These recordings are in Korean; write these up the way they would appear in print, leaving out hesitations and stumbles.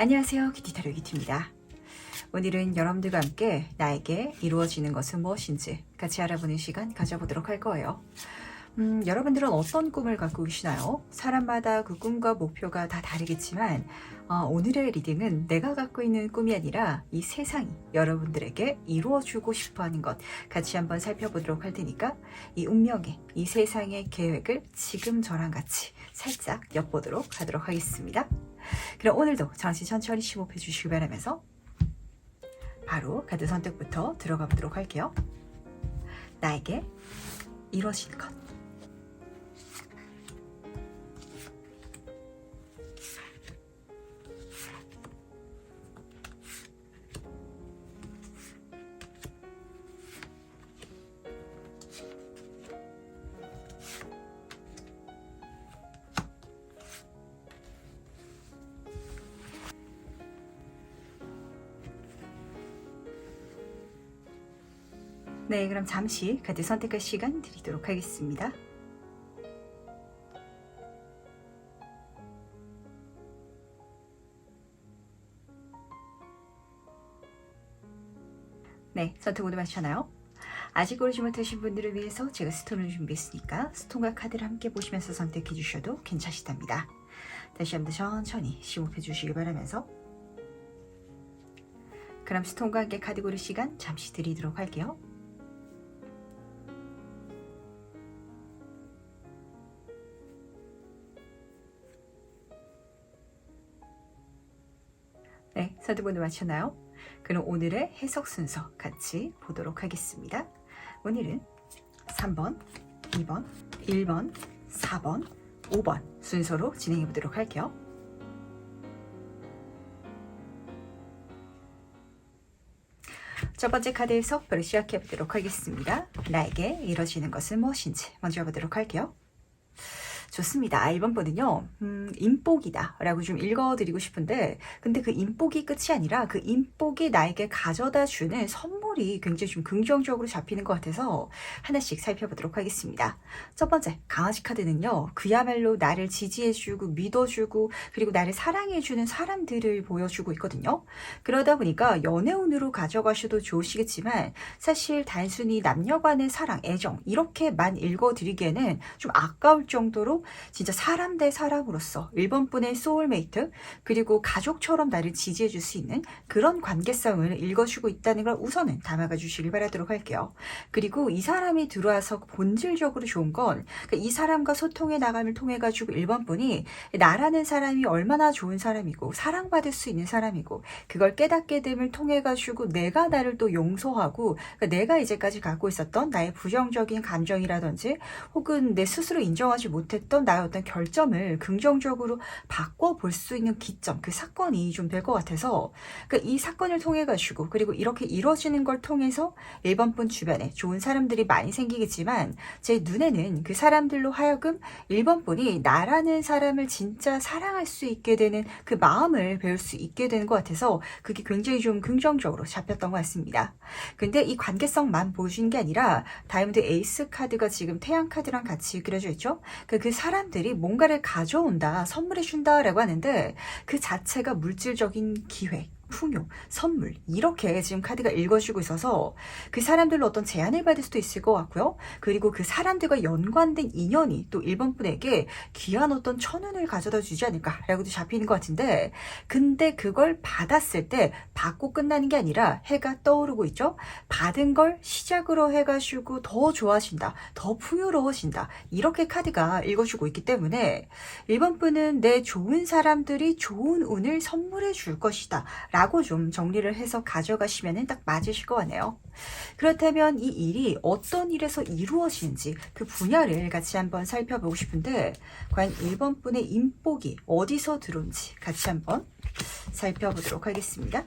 안녕하세요. 큐티타로 큐티입니다. 오늘은 여러분들과 함께 나에게 이루어지는 것은 무엇인지 같이 알아보는 시간 가져보도록 할 거예요. 여러분들은 어떤 꿈을 갖고 계시나요? 사람마다 그 꿈과 목표가 다 다르겠지만 오늘의 리딩은 내가 갖고 있는 꿈이 아니라 이 세상이 여러분들에게 이루어주고 싶어하는 것 같이 한번 살펴보도록 할 테니까 이 운명의 이 세상의 계획을 지금 저랑 같이 살짝 엿보도록 하도록 하겠습니다. 그럼 오늘도 잠시 천천히 심호흡해 주시기 바라면서 바로 카드 선택부터 들어가 보도록 할게요. 나에게 이루어지는 것. 네, 그럼 잠시 카드 선택할 시간 드리도록 하겠습니다. 네, 선택 모두 마셨나요? 아직 고르지 못하신 분들을 위해서 제가 스톤을 준비했으니까 스톤과 카드를 함께 보시면서 선택해 주셔도 괜찮으시답니다. 다시 한번 천천히 심호흡해 주시기 바라면서 그럼 스톤과 함께 카드 고를 시간 잠시 드리도록 할게요. 네, 선택 모두 마쳤나요? 그럼 오늘의 해석 순서 같이 보도록 하겠습니다. 오늘은 3번, 2번, 1번, 4번, 5번 순서로 진행해 보도록 할게요. 첫 번째 카드 해석 바로 시작해 보도록 하겠습니다. 나에게 이루어지는 것은 무엇인지 먼저 보도록 할게요. 좋습니다. 1번 번은요, 인복이다 라고 좀 읽어드리고 싶은데, 근데 그 인복이 끝이 아니라 그 인복이 나에게 가져다 주는 선물이 굉장히 좀 긍정적으로 잡히는 것 같아서 하나씩 살펴보도록 하겠습니다. 첫 번째, 강아지 카드는요, 그야말로 나를 지지해주고 믿어주고 그리고 나를 사랑해주는 사람들을 보여주고 있거든요. 그러다 보니까 연애운으로 가져가셔도 좋으시겠지만 사실 단순히 남녀 간의 사랑, 애정 이렇게만 읽어드리기에는 좀 아까울 정도로 진짜 사람 대 사람으로서 1번 분의 소울메이트 그리고 가족처럼 나를 지지해 줄 수 있는 그런 관계성을 읽어주고 있다는 걸 우선은 담아가 주시길 바라도록 할게요. 그리고 이 사람이 들어와서 본질적으로 좋은 건 이 사람과 소통의 나감을 통해 가지고 1번 분이 나라는 사람이 얼마나 좋은 사람이고 사랑받을 수 있는 사람이고 그걸 깨닫게 됨을 통해 가지고 내가 나를 또 용서하고 내가 이제까지 갖고 있었던 나의 부정적인 감정이라든지 혹은 내 스스로 인정하지 못했던 나의 어떤 결점을 긍정적으로 바꿔볼 수 있는 기점, 그 사건이 좀 될 것 같아서 이 사건을 통해 가지고 그리고 이렇게 이루어지는 걸 통해서 1번 분 주변에 좋은 사람들이 많이 생기겠지만 제 눈에는 그 사람들로 하여금 1번 분이 나라는 사람을 진짜 사랑할 수 있게 되는 그 마음을 배울 수 있게 되는 것 같아서 그게 굉장히 좀 긍정적으로 잡혔던 것 같습니다. 근데 이 관계성만 보여준 게 아니라 다이아몬드 에이스 카드가 지금 태양 카드랑 같이 그려져 있죠. 그 사람들이 뭔가를 가져온다, 선물해 준다라고 하는데 그 자체가 물질적인 기회, 풍요, 선물 이렇게 지금 카드가 읽어주고 있어서 그 사람들로 어떤 제안을 받을 수도 있을 것 같고요. 그리고 그 사람들과 연관된 인연이 또 1번 분에게 귀한 어떤 천운을 가져다 주지 않을까라고도 잡히는 것 같은데 근데 그걸 받았을 때 받고 끝나는 게 아니라 해가 떠오르고 있죠. 받은 걸 시작으로 해가지고 더 좋아진다, 더 풍요로워진다 이렇게 카드가 읽어주고 있기 때문에 1번 분은 내 좋은 사람들이 좋은 운을 선물해 줄 것이다 라고 좀 정리를 해서 가져가시면 딱 맞으실 것 같네요. 그렇다면 이 일이 어떤 일에서 이루어지는지 그 분야를 같이 한번 살펴보고 싶은데 과연 1번 분의 인복이 어디서 들어온지 같이 한번 살펴보도록 하겠습니다.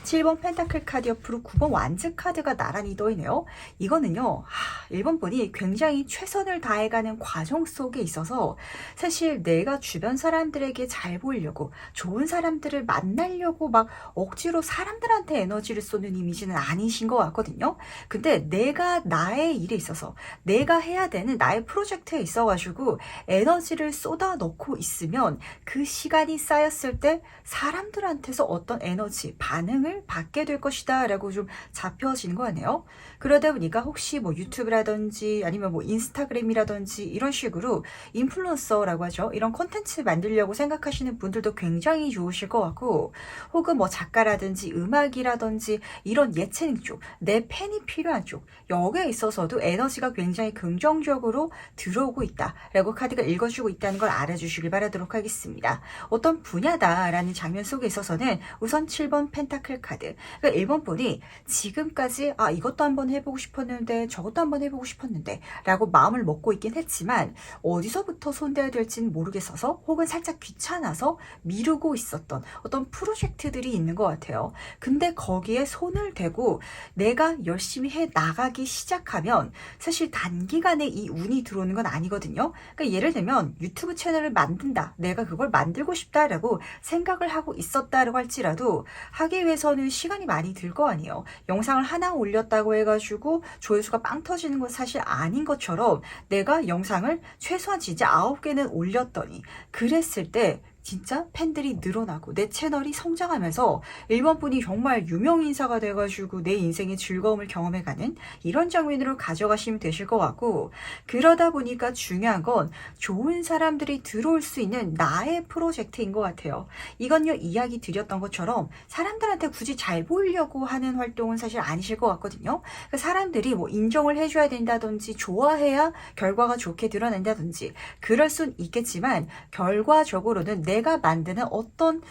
7번 펜타클 카드 옆으로 9번 완즈 카드가 나란히 떠있네요. 이거는요, 1번 분이 굉장히 최선을 다해가는 과정 속에 있어서 사실 내가 주변 사람들에게 잘 보이려고 좋은 사람들을 만나려고 막 억지로 사람들한테 에너지를 쏟는 이미지는 아니신 것 같거든요. 근데 내가 나의 일에 있어서 내가 해야 되는 나의 프로젝트에 있어가지고 에너지를 쏟아 넣고 있으면 그 시간이 쌓였을 때 사람들한테서 어떤 에너지, 반응을 받게 될 것이다 라고 좀 잡혀지는 거 아니에요? 그러다 보니까 혹시 뭐 유튜브라든지 아니면 뭐 인스타그램이라든지 이런 식으로 인플루언서라고 하죠. 이런 콘텐츠 만들려고 생각하시는 분들도 굉장히 좋으실 것 같고, 혹은 뭐 작가라든지 음악이라든지 이런 예체능 쪽, 내 팬이 필요한 쪽, 여기에 있어서도 에너지가 굉장히 긍정적으로 들어오고 있다 라고 카드가 읽어주고 있다는 걸 알아주시길 바라도록 하겠습니다. 어떤 분야다라는 장면 속에 있어서는 우선 7번 펜타클 카드, 그러니까 1번 분이 지금까지 이것도 한번 해보고 싶었는데 저것도 한번 해보고 싶었는데 라고 마음을 먹고 있긴 했지만 어디서부터 손대야 될지는 모르겠어서 혹은 살짝 귀찮아서 미루고 있었던 어떤 프로젝트들이 있는 것 같아요. 근데 거기에 손을 대고 내가 열심히 해 나가기 시작하면 사실 단기간에 이 운이 들어오는 건 아니거든요. 그러니까 예를 들면 유튜브 채널을 만든다, 내가 그걸 만들고 싶다라고 생각을 하고 있었다라고 할지라도 하기 위해서는 시간이 많이 들 거 아니에요. 영상을 하나 올렸다고 해가지고 조회수가 빵 터지는 건 사실 아닌 것처럼 내가 영상을 최소한 진짜 9개는 올렸더니 그랬을 때 진짜 팬들이 늘어나고 내 채널이 성장하면서 1번 분이 정말 유명 인사가 돼가지고 내 인생의 즐거움을 경험해가는 이런 장면으로 가져가시면 되실 것 같고, 그러다 보니까 중요한 건 좋은 사람들이 들어올 수 있는 나의 프로젝트인 것 같아요. 이건요, 이야기 드렸던 것처럼 사람들한테 굳이 잘 보이려고 하는 활동은 사실 아니실 것 같거든요. 그러니까 사람들이 뭐 인정을 해줘야 된다든지 좋아해야 결과가 좋게 드러난다든지 그럴 순 있겠지만 결과적으로는 내가 만드는 어떤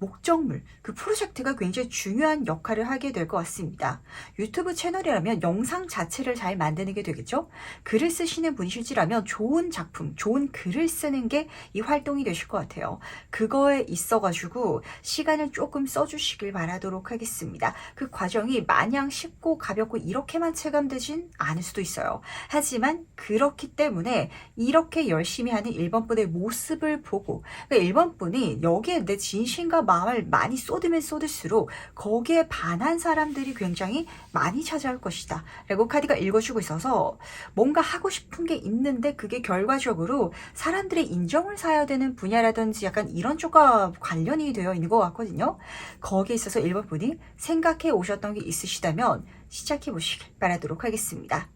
목적물, 그 프로젝트가 굉장히 중요한 역할을 하게 될 것 같습니다. 유튜브 채널이라면 영상 자체를 잘 만드는 게 되겠죠? 글을 쓰시는 분이실지라면 좋은 작품, 좋은 글을 쓰는 게 이 활동이 되실 것 같아요. 그거에 있어가지고 시간을 조금 써주시길 바라도록 하겠습니다. 그 과정이 마냥 쉽고 가볍고 이렇게만 체감되진 않을 수도 있어요. 하지만 그렇기 때문에 이렇게 열심히 하는 1번 분의 모습을 보고, 그러니까 1번 분이 여기에 내 진심과 마음을 많이 쏟으면 쏟을수록 거기에 반한 사람들이 굉장히 많이 찾아올 것이다 라고 카드가 읽어주고 있어서 뭔가 하고 싶은 게 있는데 그게 결과적으로 사람들의 인정을 사야 되는 분야라든지 약간 이런 쪽과 관련이 되어 있는 것 같거든요. 거기에 있어서 1번 분이 생각해 오셨던 게 있으시다면 시작해 보시길 바라도록 하겠습니다.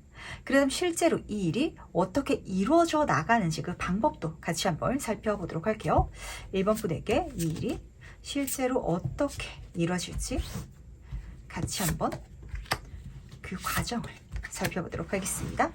그럼 실제로 이 일이 어떻게 이루어져 나가는지 그 방법도 같이 한번 살펴보도록 할게요. 1번 분에게 이 일이 실제로 어떻게 이루어질지 같이 한번 그 과정을 살펴보도록 하겠습니다.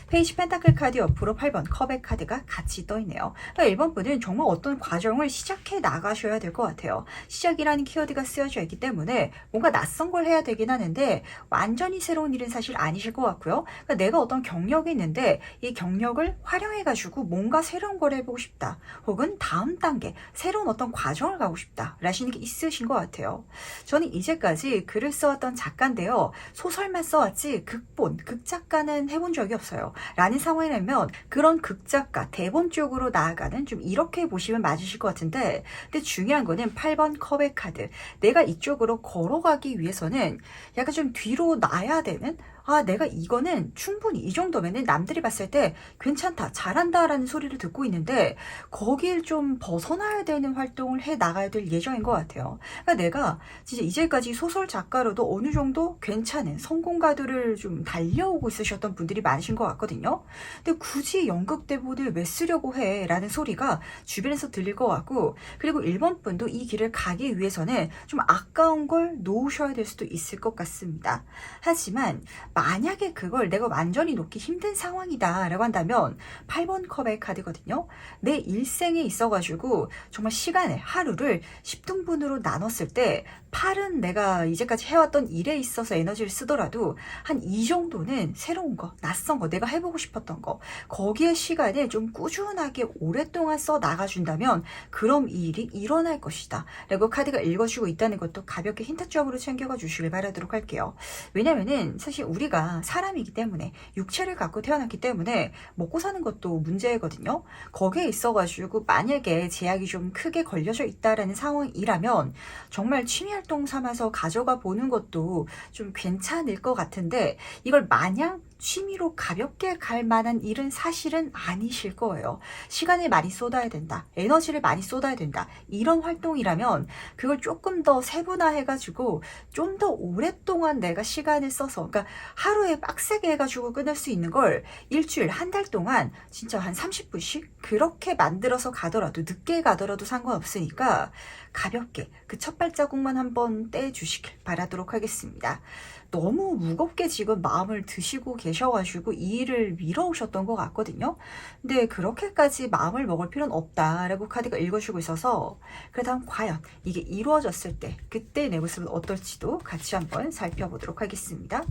페이지 펜타클 카드 옆으로 8번 컵의 카드가 같이 떠있네요. 그러니까 1번 분은 정말 어떤 과정을 시작해 나가셔야 될 것 같아요. 시작이라는 키워드가 쓰여져 있기 때문에 뭔가 낯선 걸 해야 되긴 하는데 완전히 새로운 일은 사실 아니실 것 같고요. 그러니까 내가 어떤 경력이 있는데 이 경력을 활용해가지고 뭔가 새로운 걸 해보고 싶다. 혹은 다음 단계, 새로운 어떤 과정을 가고 싶다. 라시는 게 있으신 것 같아요. 저는 이제까지 글을 써왔던 작가인데요. 소설만 써왔지 극본, 극작가는 해본 적이 없어요. 라는 상황이라면 그런 극작가, 대본 쪽으로 나아가는 좀 이렇게 보시면 맞으실 것 같은데, 근데 중요한 거는 8번 컵의 카드. 내가 이쪽으로 걸어가기 위해서는 약간 좀 뒤로 놔야 되는, 내가 이거는 충분히 이 정도면은 남들이 봤을 때 괜찮다, 잘한다 라는 소리를 듣고 있는데 거길 좀 벗어나야 되는 활동을 해 나가야 될 예정인 것 같아요. 그러니까 내가 진짜 이제까지 소설 작가로도 어느 정도 괜찮은 성공가들을 좀 달려오고 있으셨던 분들이 많으신 것 같거든요. 근데 굳이 연극 대본을 왜 쓰려고 해? 라는 소리가 주변에서 들릴 것 같고, 그리고 1번 분도 이 길을 가기 위해서는 좀 아까운 걸 놓으셔야 될 수도 있을 것 같습니다. 하지만 만약에 그걸 내가 완전히 놓기 힘든 상황이다 라고 한다면 8번 컵의 카드거든요. 내 일생에 있어가지고 정말 시간을 하루를 10등분으로 나눴을 때 8은 내가 이제까지 해왔던 일에 있어서 에너지를 쓰더라도 한 이 정도는 새로운 거, 낯선 거, 내가 해보고 싶었던 거, 거기에 시간을 좀 꾸준하게 오랫동안 써 나가준다면 그럼 이 일이 일어날 것이다 라고 카드가 읽어주고 있다는 것도 가볍게 힌트적으로 챙겨가 주시길 바라도록 할게요. 왜냐면은 사실 우리가 사람이기 때문에 육체를 갖고 태어났기 때문에 먹고 사는 것도 문제거든요. 거기에 있어가지고 만약에 제약이 좀 크게 걸려져 있다라는 상황이라면 정말 취미활동 삼아서 가져가 보는 것도 좀 괜찮을 것 같은데 이걸 마냥 취미로 가볍게 갈 만한 일은 사실은 아니실 거예요. 시간을 많이 쏟아야 된다. 에너지를 많이 쏟아야 된다. 이런 활동이라면 그걸 조금 더 세분화해가지고 좀 더 오랫동안 내가 시간을 써서 그러니까 하루에 빡세게 해가지고 끊을 수 있는 걸 일주일, 한 달 동안 진짜 한 30분씩 그렇게 만들어서 가더라도 늦게 가더라도 상관없으니까 가볍게 그 첫 발자국만 한번 떼주시길 바라도록 하겠습니다. 너무 무겁게 지금 마음을 드시고 계셔가지고 이 일을 미뤄오셨던 것 같거든요. 근데 그렇게까지 마음을 먹을 필요는 없다라고 카드가 읽어주고 있어서 그렇다면 과연 이게 이루어졌을 때 그때 내 모습은 어떨지도 같이 한번 살펴보도록 하겠습니다.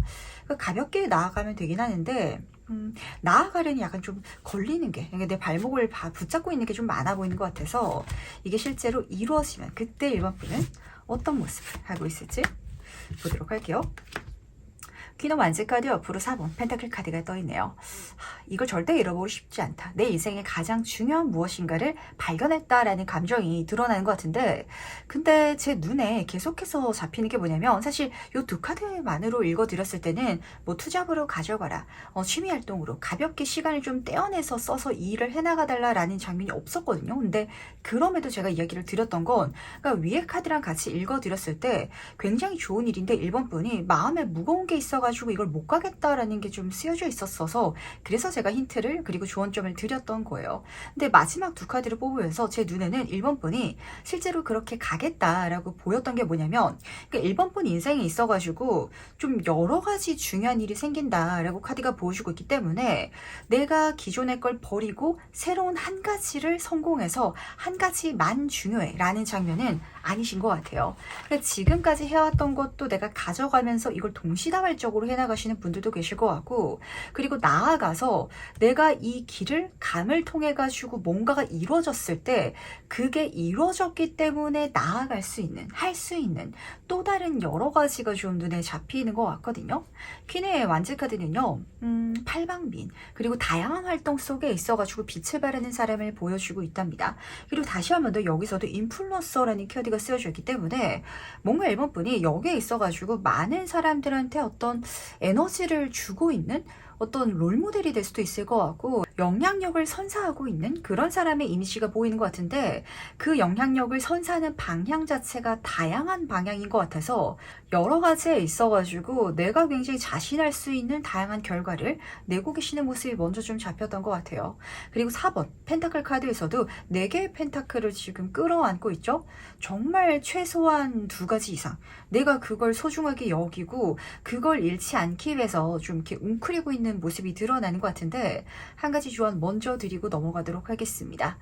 가볍게 나아가면 되긴 하는데 나아가려니 약간 좀 걸리는 게 내 발목을 붙잡고 있는 게 좀 많아 보이는 것 같아서 이게 실제로 이루어지면 그때 1번 분은 어떤 모습을 하고 있을지 보도록 할게요. 퀸 오브 완즈 카드 옆으로 4번 펜타클 카드가 떠있네요. 이걸 절대 잃어버리고 싶지 않다. 내 인생의 가장 중요한 무엇인가를 발견했다라는 감정이 드러나는 것 같은데 근데 제 눈에 계속해서 잡히는 게 뭐냐면 사실 이 두 카드만으로 읽어드렸을 때는 뭐 투잡으로 가져가라, 취미활동으로 가볍게 시간을 좀 떼어내서 써서 이 일을 해나가달라라는 장면이 없었거든요. 근데 그럼에도 제가 이야기를 드렸던 건 그러니까 위에 카드랑 같이 읽어드렸을 때 굉장히 좋은 일인데 1번 분이 마음에 무거운 게 있어가지고 이걸 못 가겠다라는 게 좀 쓰여져 있었어서 그래서 제가 힌트를 그리고 조언점을 드렸던 거예요. 근데 마지막 두 카드를 뽑으면서 제 눈에는 1번 분이 실제로 그렇게 가겠다라고 보였던 게 뭐냐면 그러니까 1번 분 인생에 있어가지고 좀 여러 가지 중요한 일이 생긴다라고 카드가 보여주고 있기 때문에 내가 기존의 걸 버리고 새로운 한 가지를 성공해서 한 가지만 중요해 라는 장면은 아니신 것 같아요. 그러니까 지금까지 해왔던 것도 내가 가져가면서 이걸 동시다발적으로 해나가시는 분들도 계실 것 같고 그리고 나아가서 내가 이 길을 감을 통해 가지고 뭔가가 이루어졌을 때 그게 이루어졌기 때문에 나아갈 수 있는 할 수 있는 또 다른 여러 가지가 좀 눈에 잡히는 것 같거든요. 퀸의 완즈 카드는요. 팔방민 그리고 다양한 활동 속에 있어가지고 빛을 발하는 사람을 보여주고 있답니다. 그리고 다시 한 번 더 여기서도 인플루언서라는 키워드가 쓰여져 있기 때문에 뭔가 1번 분이 여기에 있어가지고 많은 사람들한테 어떤 에너지를 주고 있는 어떤 롤모델이 될 수도 있을 것 같고 영향력을 선사하고 있는 그런 사람의 이미지가 보이는 것 같은데 그 영향력을 선사하는 방향 자체가 다양한 방향인 것 같아서 여러 가지에 있어가지고 내가 굉장히 자신할 수 있는 다양한 결과를 내고 계시는 모습이 먼저 좀 잡혔던 것 같아요. 그리고 4번 펜타클 카드에서도 4개의 펜타클을 지금 끌어안고 있죠. 정말 최소한 2가지 이상 내가 그걸 소중하게 여기고 그걸 잃지 않기 위해서 좀 이렇게 웅크리고 있는 모습이 드러나는 것 같은데 한 가지 조언 먼저 드리고 넘어가도록 하겠습니다.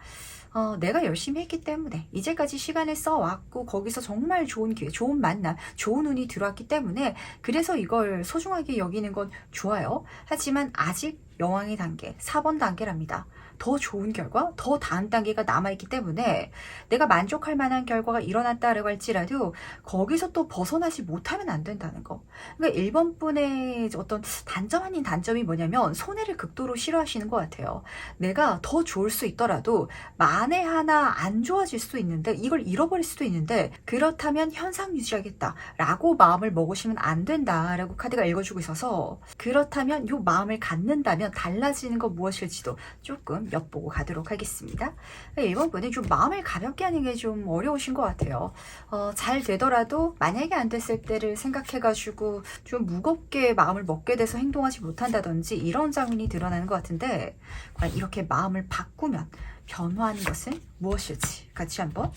내가 열심히 했기 때문에 이제까지 시간을 써왔고 거기서 정말 좋은 기회, 좋은 만남, 좋은 운이 들어왔기 때문에 그래서 이걸 소중하게 여기는 건 좋아요. 하지만 아직 여왕의 단계, 4번 단계랍니다. 더 좋은 결과, 더 다음 단계가 남아있기 때문에 내가 만족할 만한 결과가 일어났다라고 할지라도 거기서 또 벗어나지 못하면 안 된다는 거. 그러니까 1번 분의 어떤 단점 아닌 단점이 뭐냐면 손해를 극도로 싫어하시는 것 같아요. 내가 더 좋을 수 있더라도 만에 하나 안 좋아질 수도 있는데 이걸 잃어버릴 수도 있는데 그렇다면 현상 유지하겠다라고 마음을 먹으시면 안 된다라고 카드가 읽어주고 있어서 그렇다면 이 마음을 갖는다면 달라지는 건 무엇일지도 조금 엿보고 가도록 하겠습니다. 1번 분은 좀 마음을 가볍게 하는 게 좀 어려우신 것 같아요. 잘 되더라도 만약에 안 됐을 때를 생각해가지고 좀 무겁게 마음을 먹게 돼서 행동하지 못한다든지 이런 장면이 드러나는 것 같은데 과연 이렇게 마음을 바꾸면 변화하는 것은 무엇일지 같이 한번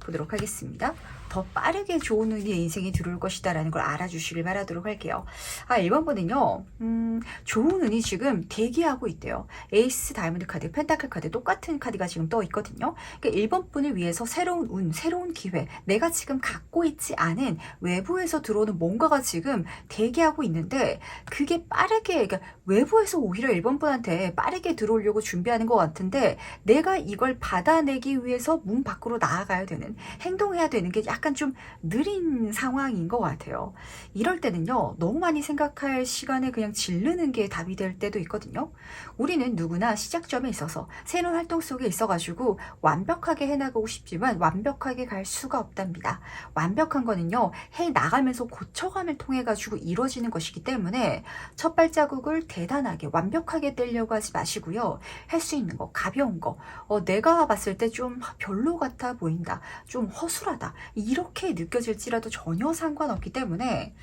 보도록 하겠습니다. 더 빠르게 좋은 운이 내 인생에 들어올 것이다 라는 걸 알아주시길 바라도록 할게요. 1번번은요. 좋은 운이 지금 대기하고 있대요. 에이스 다이아몬드 카드, 펜타클 카드 똑같은 카드가 지금 떠 있거든요. 그러니까 1번 분을 위해서 새로운 운, 새로운 기회, 내가 지금 갖고 있지 않은 외부에서 들어오는 뭔가가 지금 대기하고 있는데 그게 빠르게, 그러니까 외부에서 오히려 1번 분한테 빠르게 들어오려고 준비하는 것 같은데 내가 이걸 받아내기 위해서 문 밖으로 나아가야 되는, 행동해야 되는 게 약간 좀 느린 상황인 것 같아요. 이럴 때는요, 너무 많이 생각할 시간에 그냥 질르는 게 답이 될 때도 있거든요. 우리는 누구나 시작점에 있어서 새로운 활동 속에 있어가지고 완벽하게 해나가고 싶지만 완벽하게 갈 수가 없답니다. 완벽한 거는요, 해 나가면서 고쳐감을 통해 가지고 이루어지는 것이기 때문에 첫 발자국을 대단하게 완벽하게 떼려고 하지 마시고요. 할 수 있는 거, 가벼운 거, 내가 봤을 때 좀 별로 같아 보인다, 좀 허술하다, 이렇게 느껴질지라도 전혀 상관없기 때문에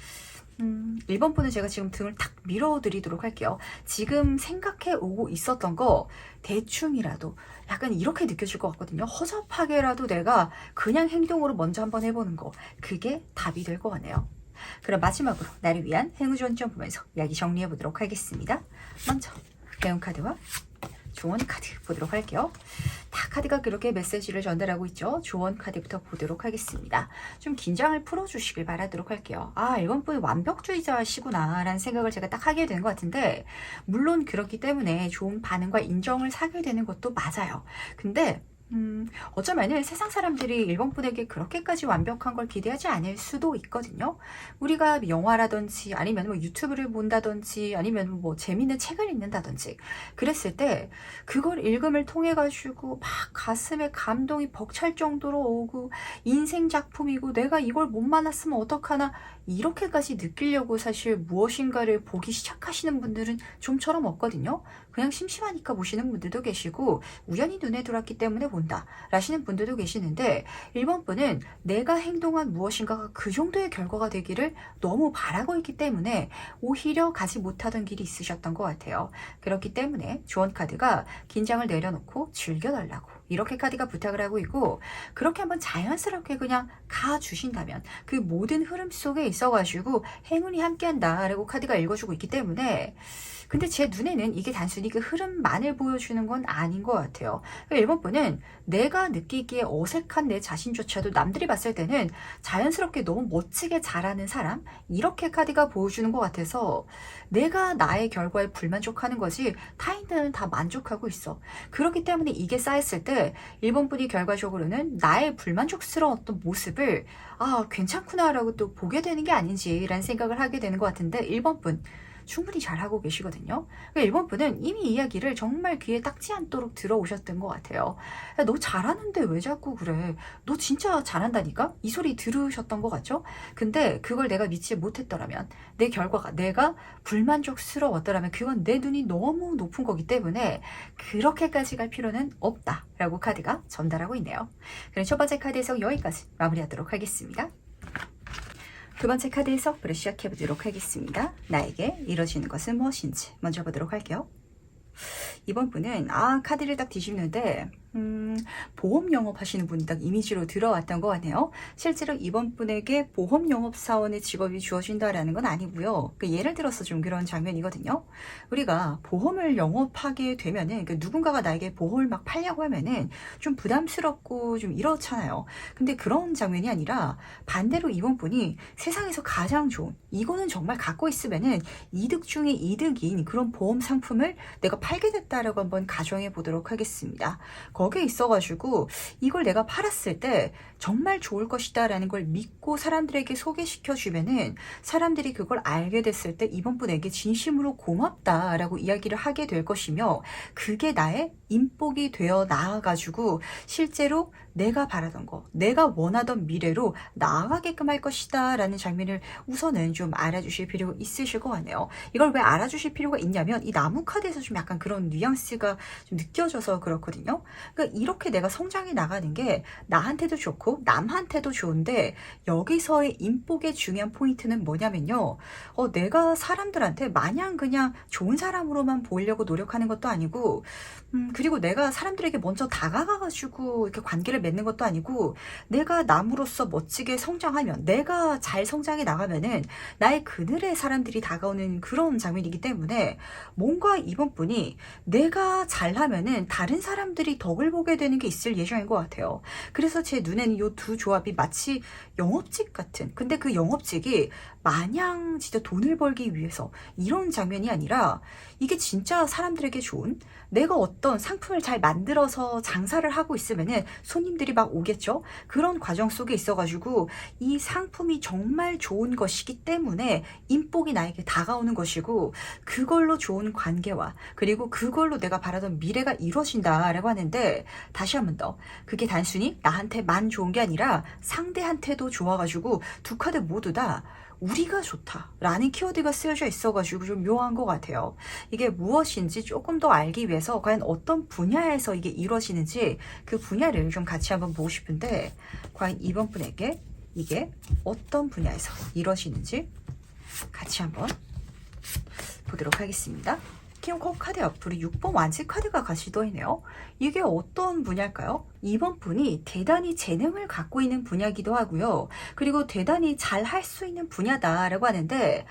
1번 분은 제가 지금 등을 탁 밀어드리도록 할게요. 지금 생각해 오고 있었던 거 대충이라도 약간 이렇게 느껴질 것 같거든요. 허접하게라도 내가 그냥 행동으로 먼저 한번 해보는 거, 그게 답이 될 것 같네요. 그럼 마지막으로 나를 위한 행운조언 좀 보면서 이야기 정리해 보도록 하겠습니다. 먼저 배운 카드와 조언 카드 보도록 할게요. 다 카드가 그렇게 메시지를 전달하고 있죠. 조언 카드부터 보도록 하겠습니다. 좀 긴장을 풀어주시길 바라도록 할게요. 1번 분이 완벽주의자시구나 라는 생각을 제가 딱 하게 되는 것 같은데, 물론 그렇기 때문에 좋은 반응과 인정을 사게 되는 것도 맞아요. 근데 어쩌면은 세상 사람들이 1번 분에게 그렇게까지 완벽한 걸 기대하지 않을 수도 있거든요. 우리가 영화라든지 아니면 뭐 유튜브를 본다든지 아니면 뭐 재밌는 책을 읽는다든지 그랬을 때 그걸 읽음을 통해 가지고 막 가슴에 감동이 벅찰 정도로 오고 인생 작품이고 내가 이걸 못 만났으면 어떡하나 이렇게까지 느끼려고 사실 무엇인가를 보기 시작하시는 분들은 좀처럼 없거든요. 그냥 심심하니까 보시는 분들도 계시고 우연히 눈에 들어왔기 때문에 본다 라시는 분들도 계시는데, 1번 분은 내가 행동한 무엇인가가 그 정도의 결과가 되기를 너무 바라고 있기 때문에 오히려 가지 못하던 길이 있으셨던 것 같아요. 그렇기 때문에 조언 카드가 긴장을 내려놓고 즐겨달라고 이렇게 카드가 부탁을 하고 있고, 그렇게 한번 자연스럽게 그냥 가주신다면 그 모든 흐름 속에 있어가지고 행운이 함께한다 라고 카드가 읽어주고 있기 때문에, 근데 제 눈에는 이게 단순히 그 흐름만을 보여주는 건 아닌 것 같아요. 1번 분은 내가 느끼기에 어색한 내 자신조차도 남들이 봤을 때는 자연스럽게 너무 멋지게 잘하는 사람, 이렇게 카드가 보여주는 것 같아서 내가 나의 결과에 불만족하는 거지 타인들은 다 만족하고 있어. 그렇기 때문에 이게 쌓였을 때 1번 분이 결과적으로는 나의 불만족스러웠던 모습을 괜찮구나라고 또 보게 되는 게 아닌지라는 생각을 하게 되는 것 같은데, 1번 분 충분히 잘하고 계시거든요. 1번 분은 이미 이야기를 정말 귀에 딱지 않도록 들어오셨던 것 같아요. 야, 너 잘하는데 왜 자꾸 그래? 너 진짜 잘한다니까? 이 소리 들으셨던 것 같죠? 근데 그걸 내가 믿지 못했더라면, 내 결과가 내가 불만족스러웠더라면 그건 내 눈이 너무 높은 거기 때문에 그렇게까지 갈 필요는 없다라고 카드가 전달하고 있네요. 그럼 첫 번째 카드 해석 여기까지 마무리하도록 하겠습니다. 두 번째 카드 해석부터 시작해보도록 하겠습니다. 나에게 이뤄지는 것은 무엇인지 먼저 보도록 할게요. 이번 분은 카드를 딱 뒤집는데 보험 영업 하시는 분이 딱 이미지로 들어왔던 것 같네요. 실제로 이번 분에게 보험 영업 사원의 직업이 주어진다라는 건 아니고요. 예를 들어서 좀 그런 장면이거든요. 우리가 보험을 영업하게 되면은 누군가가 나에게 보험을 막 팔려고 하면은 좀 부담스럽고 좀 이렇잖아요. 근데 그런 장면이 아니라 반대로 이번 분이 세상에서 가장 좋은, 이거는 정말 갖고 있으면은 이득 중에 이득인 그런 보험 상품을 내가 팔게 됐다라고 한번 가정해 보도록 하겠습니다. 거기에 있어가지고 이걸 내가 팔았을 때 정말 좋을 것이다 라는 걸 믿고 사람들에게 소개시켜주면은 사람들이 그걸 알게 됐을 때 이번 분에게 진심으로 고맙다 라고 이야기를 하게 될 것이며, 그게 나의 인복이 되어 나아가지고 실제로 내가 바라던 거, 내가 원하던 미래로 나아가게끔 할 것이다 라는 장면을 우선은 좀 알아주실 필요가 있으실 것 같네요. 이걸 왜 알아주실 필요가 있냐면 이 나무 카드에서 좀 약간 그런 뉘앙스가 좀 느껴져서 그렇거든요. 그러니까 이렇게 내가 성장해 나가는 게 나한테도 좋고 남한테도 좋은데, 여기서의 인복의 중요한 포인트는 뭐냐면요. 내가 사람들한테 마냥 그냥 좋은 사람으로만 보이려고 노력하는 것도 아니고, 그리고 내가 사람들에게 먼저 다가가가지고 이렇게 관계를 맺는 것도 아니고, 내가 남으로서 멋지게 성장하면, 내가 잘 성장해 나가면은 나의 그늘에 사람들이 다가오는 그런 장면이기 때문에, 뭔가 이번 분이 내가 잘하면은 다른 사람들이 덕을 보게 되는 게 있을 예정인 것 같아요. 그래서 제 눈에는 이 두 조합이 마치 영업직 같은, 근데 그 영업직이 마냥 진짜 돈을 벌기 위해서 이런 장면이 아니라, 이게 진짜 사람들에게 좋은, 내가 어떤 상품을 잘 만들어서 장사를 하고 있으면은 손님들이 막 오겠죠. 그런 과정 속에 있어가지고 이 상품이 정말 좋은 것이기 때문에 인복이 나에게 다가오는 것이고, 그걸로 좋은 관계와 그리고 그걸로 내가 바라던 미래가 이루어진다라고 하는데, 다시 한 번 더, 그게 단순히 나한테만 좋은 게 아니라 상대한테도 좋아가지고 두 카드 모두 다 우리가 좋다라는 키워드가 쓰여져 있어가지고 좀 묘한 것 같아요. 이게 무엇인지 조금 더 알기 위해서 과연 어떤 분야에서 이게 이루어지는지 그 분야를 좀 같이 한번 보고 싶은데, 과연 이번 분에게 이게 어떤 분야에서 이루어지는지 같이 한번 보도록 하겠습니다. 키움코 카드 옆으로 6번 완치 카드가 같이 떠있네요. 이게 어떤 분야일까요? 이번 분이 대단히 재능을 갖고 있는 분야이기도 하고요. 그리고 대단히 잘 할 수 있는 분야다라고 하는데,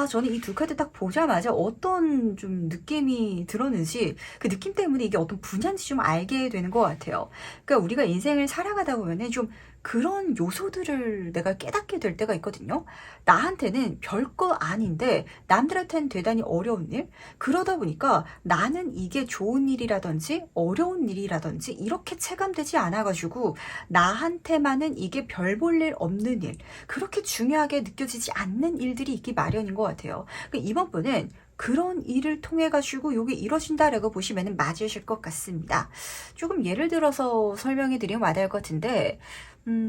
저는 이 두 카드 딱 보자마자 어떤 좀 느낌이 들었는지, 그 느낌 때문에 이게 어떤 분야인지 좀 알게 되는 것 같아요. 그러니까 우리가 인생을 살아가다 보면은 좀 그런 요소들을 내가 깨닫게 될 때가 있거든요. 나한테는 별거 아닌데 남들한테는 대단히 어려운 일? 그러다 보니까 나는 이게 좋은 일이라든지 어려운 일이라든지 이렇게 체감되지 않아가지고 나한테만은 이게 별 볼 일 없는 일, 그렇게 중요하게 느껴지지 않는 일들이 있기 마련인 것 같아요. 그러니까 이번 분은 그런 일을 통해 가지고 이게 이루어진다라고 보시면 맞으실 것 같습니다. 조금 예를 들어서 설명해 드리면 와닿을 것 같은데,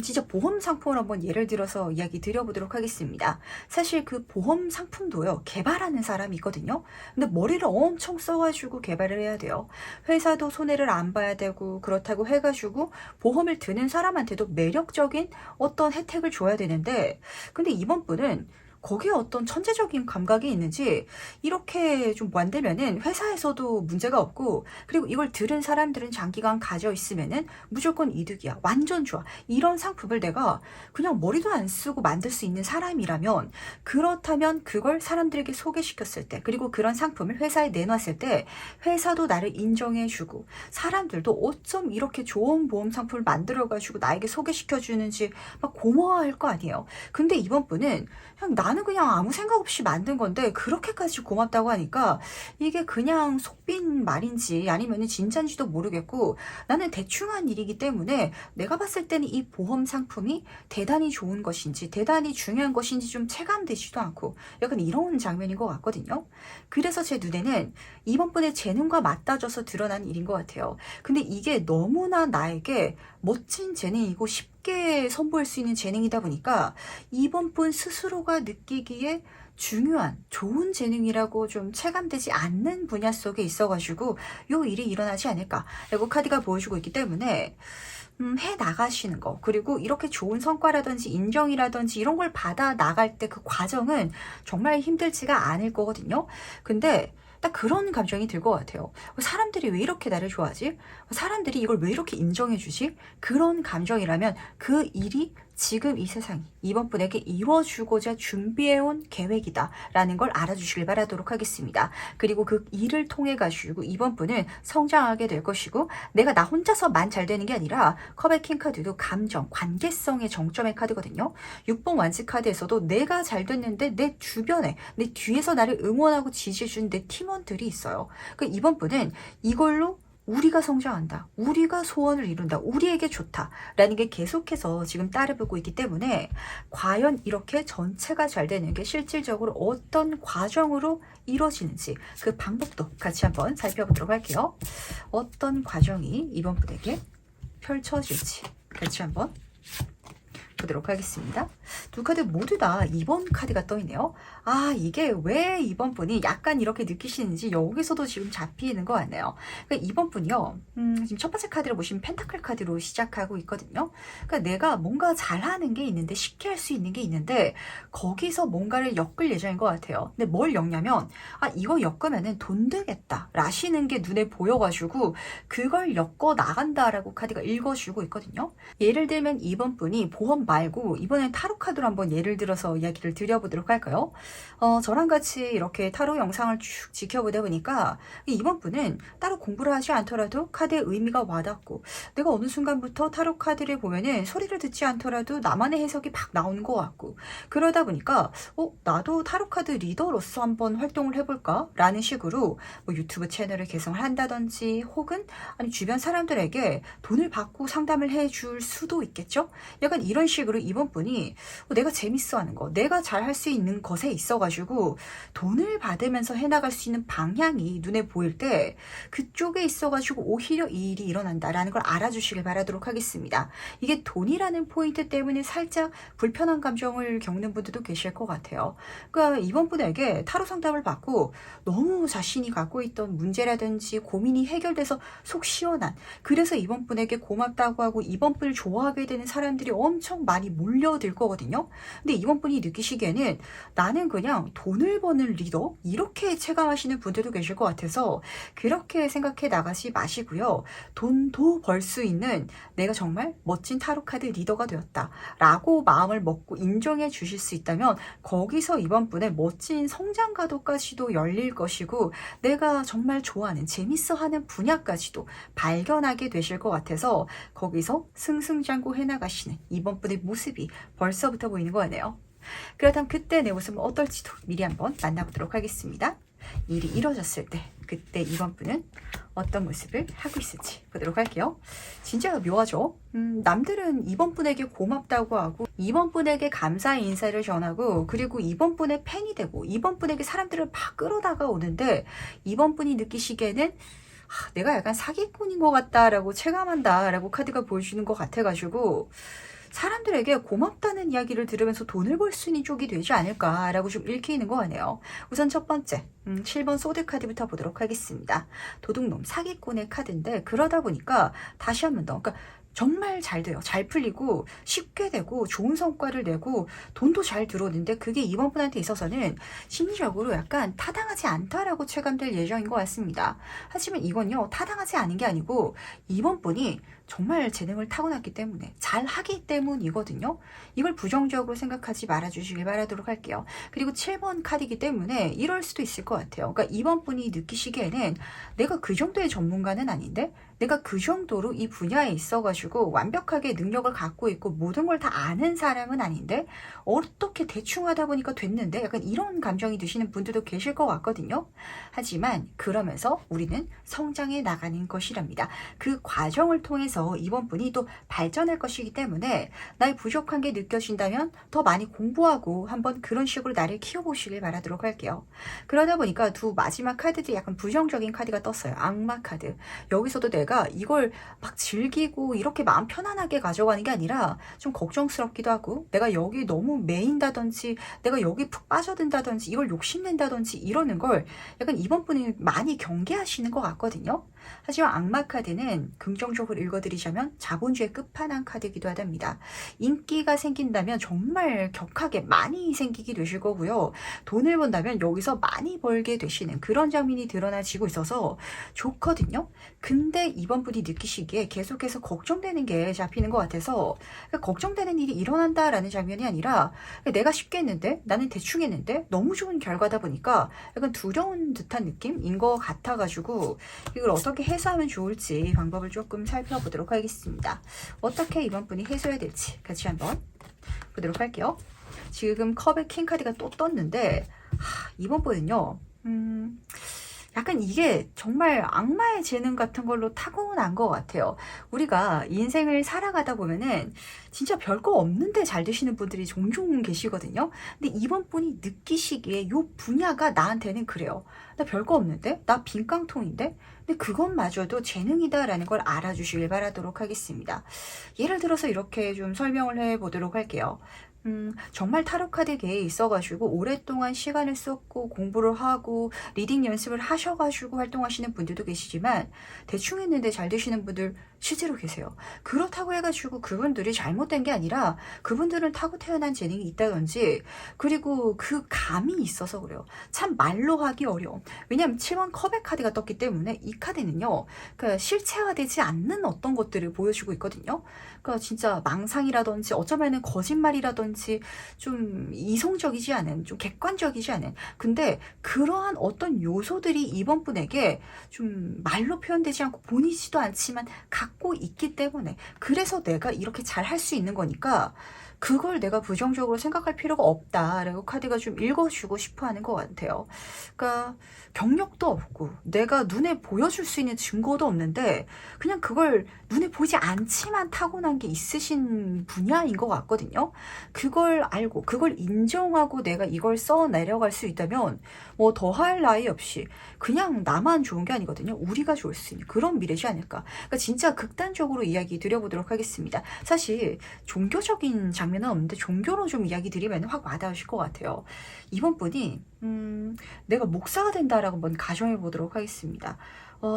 진짜 보험 상품을 한번 예를 들어서 이야기 드려보도록 하겠습니다. 사실 그 보험 상품도요, 개발하는 사람이 있거든요. 근데 머리를 엄청 써가지고 개발을 해야 돼요. 회사도 손해를 안 봐야 되고, 그렇다고 해가지고 보험을 드는 사람한테도 매력적인 어떤 혜택을 줘야 되는데, 근데 이번 분은 거기에 어떤 천재적인 감각이 있는지 이렇게 좀 만들면은 회사에서도 문제가 없고, 그리고 이걸 들은 사람들은 장기간 가져 있으면은 무조건 이득이야, 완전 좋아, 이런 상품을 내가 그냥 머리도 안 쓰고 만들 수 있는 사람이라면, 그렇다면 그걸 사람들에게 소개시켰을 때, 그리고 그런 상품을 회사에 내놨을 때 회사도 나를 인정해주고 사람들도 어쩜 이렇게 좋은 보험 상품을 만들어가지고 나에게 소개시켜주는지 막 고마워할 거 아니에요. 근데 이번 분은 나는 그냥 아무 생각 없이 만든 건데 그렇게까지 고맙다고 하니까 이게 그냥 속빈 말인지 아니면 진짜인지도 모르겠고, 나는 대충 한 일이기 때문에 내가 봤을 때는 이 보험 상품이 대단히 좋은 것인지 대단히 중요한 것인지 좀 체감되지도 않고, 약간 이런 장면인 것 같거든요. 그래서 제 눈에는 이번 분의 재능과 맞닿아져서 드러난 일인 것 같아요. 근데 이게 너무나 나에게 멋진 재능이고 쉽게 선보일 수 있는 재능이다 보니까 이번 분 스스로가 느끼기에 중요한 좋은 재능이라고 좀 체감되지 않는 분야 속에 있어가지고 요 일이 일어나지 않을까 라고 카드가 보여주고 있기 때문에, 해 나가시는 거, 그리고 이렇게 좋은 성과라든지 인정이라든지 이런 걸 받아 나갈 때 그 과정은 정말 힘들지가 않을 거거든요. 근데 딱 그런 감정이 들 것 같아요. 사람들이 왜 이렇게 나를 좋아하지? 사람들이 이걸 왜 이렇게 인정해주지? 그런 감정이라면 그 일이 지금 이 세상이 이번 분에게 이루어주고자 준비해온 계획이다 라는 걸 알아주시길 바라도록 하겠습니다. 그리고 그 일을 통해 가지고 이번 분은 성장하게 될 것이고, 내가 나 혼자서만 잘 되는 게 아니라, 컵의 킹 카드도 감정, 관계성의 정점의 카드거든요. 6번 완치 카드에서도 내가 잘 됐는데 내 주변에, 내 뒤에서 나를 응원하고 지지해주는 내 팀원들이 있어요. 그러니까 이번 분은 이걸로 우리가 성장한다, 우리가 소원을 이룬다, 우리에게 좋다 라는 게 계속해서 지금 따라붙고 있기 때문에, 과연 이렇게 전체가 잘 되는 게 실질적으로 어떤 과정으로 이루어지는지 그 방법도 같이 한번 살펴보도록 할게요. 어떤 과정이 이번 분에게 펼쳐질지 같이 한번 보도록 하겠습니다. 두 카드 모두 다 2번 카드가 떠 있네요. 아, 이게 왜 2번 분이 약간 이렇게 느끼시는지 여기서도 지금 잡히는 것 같네요. 그러니까 2번 분이요. 지금 첫 번째 카드를 보시면 펜타클 카드로 시작하고 있거든요. 그러니까 내가 뭔가 잘하는 게 있는데, 쉽게 할 수 있는 게 있는데 거기서 뭔가를 엮을 예정인 것 같아요. 근데 뭘 엮냐면, 아, 이거 엮으면은 돈 되겠다 라시는 게 눈에 보여가지고 그걸 엮어 나간다라고 카드가 읽어주고 있거든요. 예를 들면 2번 분이 보험 말고 이번엔 타로 카드로 한번 예를 들어서 이야기를 드려보도록 할까요? 저랑 같이 이렇게 타로 영상을 쭉 지켜보다 보니까 이번 분은 따로 공부를 하지 않더라도 카드의 의미가 와닿고, 내가 어느 순간부터 타로 카드를 보면은 소리를 듣지 않더라도 나만의 해석이 막 나오는 것 같고, 그러다 보니까 나도 타로 카드 리더로서 한번 활동을 해볼까? 라는 식으로 뭐 유튜브 채널을 개설을 한다든지, 혹은 아니 주변 사람들에게 돈을 받고 상담을 해줄 수도 있겠죠? 약간 이런 식으로 이번 분이 내가 재밌어 하는 거, 내가 잘 할 수 있는 것에 있어가지고 돈을 받으면서 해나갈 수 있는 방향이 눈에 보일 때 그쪽에 있어가지고 오히려 이 일이 일어난다라는 걸 알아주시길 바라도록 하겠습니다. 이게 돈이라는 포인트 때문에 살짝 불편한 감정을 겪는 분들도 계실 것 같아요. 그러니까 이번 분에게 타로 상담을 받고 너무 자신이 갖고 있던 문제라든지 고민이 해결돼서 속 시원한, 그래서 이번 분에게 고맙다고 하고 이번 분을 좋아하게 되는 사람들이 엄청 많이 몰려들 거거든요. 근데 이번 분이 느끼시기에는 나는 그냥 돈을 버는 리더, 이렇게 체감하시는 분들도 계실 것 같아서 그렇게 생각해 나가지 마시고요. 돈도 벌 수 있는 내가 정말 멋진 타로 카드 리더가 되었다 라고 마음을 먹고 인정해 주실 수 있다면 거기서 이번 분의 멋진 성장 가도까지도 열릴 것이고, 내가 정말 좋아하는 재밌어 하는 분야까지도 발견하게 되실 것 같아서 거기서 승승장구 해나가시는 이번 분의 모습이 벌써부터 보이는 거 같네요. 그렇다면 그때 내 모습은 어떨지도 미리 한번 만나보도록 하겠습니다. 일이 이루어졌을 때 그때 이번 분은 어떤 모습을 하고 있을지 보도록 할게요. 진짜 묘하죠? 남들은 이번 분에게 고맙다고 하고 이번 분에게 감사의 인사를 전하고 그리고 이번 분의 팬이 되고 이번 분에게 사람들을 막 끌어다가 오는데, 이번 분이 느끼시기에는 내가 약간 사기꾼인 것 같다라고 체감한다라고 카드가 보여주는 것 같아가지고 사람들에게 고맙다는 이야기를 들으면서 돈을 벌 수 있는 쪽이 되지 않을까라고 좀 읽히는 것 같네요. 우선 첫 번째 7번 소드 카드부터 보도록 하겠습니다. 도둑놈, 사기꾼의 카드인데, 그러다 보니까 다시 한 번 더, 그러니까 정말 잘 돼요. 잘 풀리고 쉽게 되고 좋은 성과를 내고 돈도 잘 들어오는데, 그게 이번 분한테 있어서는 심리적으로 약간 타당하지 않다라고 체감될 예정인 것 같습니다. 하지만 이건요, 타당하지 않은 게 아니고 이번 분이 정말 재능을 타고났기 때문에 잘하기 때문이거든요. 이걸 부정적으로 생각하지 말아주시길 바라도록 할게요. 그리고 7번 카드이기 때문에 이럴 수도 있을 것 같아요. 그러니까 이번 분이 느끼시기에는 내가 그 정도의 전문가는 아닌데, 내가 그 정도로 이 분야에 있어가지고 완벽하게 능력을 갖고 있고 모든 걸 다 아는 사람은 아닌데 어떻게 대충 하다 보니까 됐는데, 약간 이런 감정이 드시는 분들도 계실 것 같거든요. 하지만 그러면서 우리는 성장해 나가는 것이랍니다. 그 과정을 통해서 이번 분이 또 발전할 것이기 때문에 나의 부족한 게 느껴진다면 더 많이 공부하고 한번 그런 식으로 나를 키워보시길 바라도록 할게요. 그러다 보니까 두 마지막 카드들이 약간 부정적인 카드가 떴어요. 악마 카드. 여기서도 내가 이걸 막 즐기고 이렇게 마음 편안하게 가져가는 게 아니라 좀 걱정스럽기도 하고, 내가 여기 너무 매인다든지 내가 여기 푹 빠져든다든지 이걸 욕심낸다든지 이러는 걸 약간 이번 분이 많이 경계하시는 것 같거든요. 하지만 악마 카드는 긍정적으로 읽어드리자면 자본주의 끝판왕 카드이기도 하답니다. 인기가 생긴다면 정말 격하게 많이 생기게 되실 거고요. 돈을 번다면 여기서 많이 벌게 되시는 그런 장면이 드러나지고 있어서 좋거든요. 근데 이번 분이 느끼시기에 계속해서 걱정되는 게 잡히는 것 같아서, 그러니까 걱정되는 일이 일어난다라는 장면이 아니라 내가 쉽게 했는데, 나는 대충 했는데 너무 좋은 결과다 보니까 약간 두려운 듯한 느낌인 것 같아가지고 이걸 어떻게 해소하면 좋을지 방법을 조금 살펴보도록 하겠습니다. 어떻게 이번 분이 해소해야 될지 같이 한번 보도록 할게요. 지금 컵의 킹 카드가 또 떴는데, 이번 분은요 약간 이게 정말 악마의 재능 같은 걸로 타고난 것 같아요. 우리가 인생을 살아가다 보면은 진짜 별거 없는데 잘 되시는 분들이 종종 계시거든요. 근데 이번 분이 느끼시기에 이 분야가 나한테는 그래요. 나 별거 없는데? 나 빈깡통인데? 근데 그것마저도 재능이다라는 걸 알아주시길 바라도록 하겠습니다. 예를 들어서 이렇게 좀 설명을 해보도록 할게요. 정말 타로 카드계에 있어가지고 오랫동안 시간을 썼고 공부를 하고 리딩 연습을 하셔가지고 활동하시는 분들도 계시지만 대충 했는데 잘 되시는 분들 실제로 계세요. 그렇다고 해가지고 그분들이 잘못된 게 아니라 그분들은 타고 태어난 재능이 있다든지 그리고 그 감이 있어서 그래요. 참 말로 하기 어려워. 왜냐하면 7번 컵의 카드가 떴기 때문에 이 카드는요. 그러니까 실체화되지 않는 어떤 것들을 보여주고 있거든요. 그러니까 진짜 망상이라든지 어쩌면은 거짓말이라든지 좀 이성적이지 않은 좀 객관적이지 않은 근데 그러한 어떤 요소들이 이번 분에게 좀 말로 표현되지 않고 보이지도 않지만 갖고 있기 때문에 그래서 내가 이렇게 잘 할 수 있는 거니까 그걸 내가 부정적으로 생각할 필요가 없다라고 카드가 좀 읽어주고 싶어 하는 것 같아요. 그러니까 경력도 없고 내가 눈에 보여줄 수 있는 증거도 없는데 그냥 그걸 눈에 보이지 않지만 타고난 게 있으신 분야인 것 같거든요. 그걸 알고 그걸 인정하고 내가 이걸 써 내려갈 수 있다면 뭐 더할 나위 없이 그냥 나만 좋은 게 아니거든요. 우리가 좋을 수 있는 그런 미래지 않을까. 그러니까 진짜 극단적으로 이야기 드려보도록 하겠습니다. 사실 종교적인 장면은 없는데 종교로 좀 이야기 드리면 확 와닿으실 것 같아요. 이번 분이 내가 목사가 된다라고 한번 가정해 보도록 하겠습니다.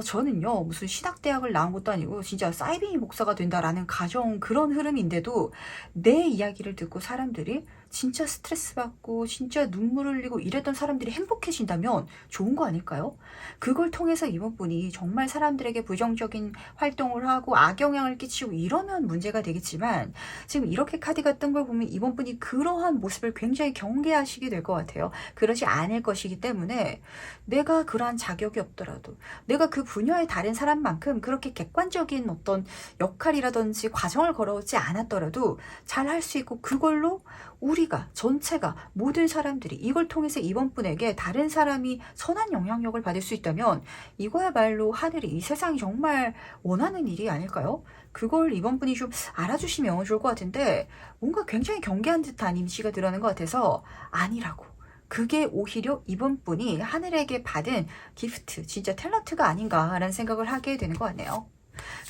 저는요 무슨 신학대학을 나온 것도 아니고 진짜 사이비 목사가 된다라는 가정 그런 흐름인데도 내 이야기를 듣고 사람들이 진짜 스트레스 받고 진짜 눈물 흘리고 이랬던 사람들이 행복해진다면 좋은 거 아닐까요? 그걸 통해서 이번 분이 정말 사람들에게 부정적인 활동을 하고 악영향을 끼치고 이러면 문제가 되겠지만 지금 이렇게 카드가 뜬 걸 보면 이번 분이 그러한 모습을 굉장히 경계하시게 될 것 같아요. 그러지 않을 것이기 때문에 내가 그러한 자격이 없더라도 내가 그 분야의 다른 사람만큼 그렇게 객관적인 어떤 역할이라든지 과정을 걸어오지 않았더라도 잘 할 수 있고 그걸로 우리가 전체가 모든 사람들이 이걸 통해서 이번 분에게 다른 사람이 선한 영향력을 받을 수 있다면 이거야말로 하늘이 이 세상이 정말 원하는 일이 아닐까요? 그걸 이번 분이 좀 알아주시면 좋을 것 같은데 뭔가 굉장히 경계한 듯한 이미지가 드러나는 것 같아서 아니라고. 그게 오히려 이번 분이 하늘에게 받은 기프트, 진짜 탤런트가 아닌가라는 생각을 하게 되는 것 같네요.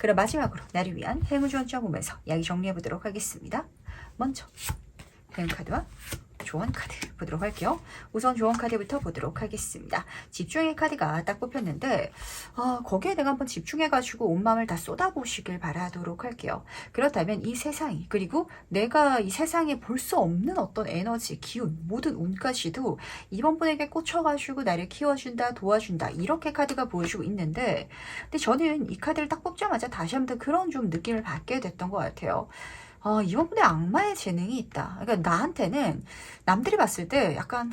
그럼 마지막으로 나를 위한 행운 조언점 보면서 이야기 정리해 보도록 하겠습니다. 먼저 행운 카드와 조언 카드 보도록 할게요. 우선 조언 카드부터 보도록 하겠습니다. 집중의 카드가 딱 뽑혔는데 거기에 내가 한번 집중해가지고 온 마음을 다 쏟아보시길 바라도록 할게요. 그렇다면 이 세상이 그리고 내가 이 세상에 볼 수 없는 어떤 에너지, 기운, 모든 운까지도 이번 분에게 꽂혀가지고 나를 키워준다, 도와준다 이렇게 카드가 보여주고 있는데 근데 저는 이 카드를 딱 뽑자마자 다시 한번 그런 좀 느낌을 받게 됐던 것 같아요. 이번 분에 악마의 재능이 있다. 그러니까 나한테는 남들이 봤을 때 약간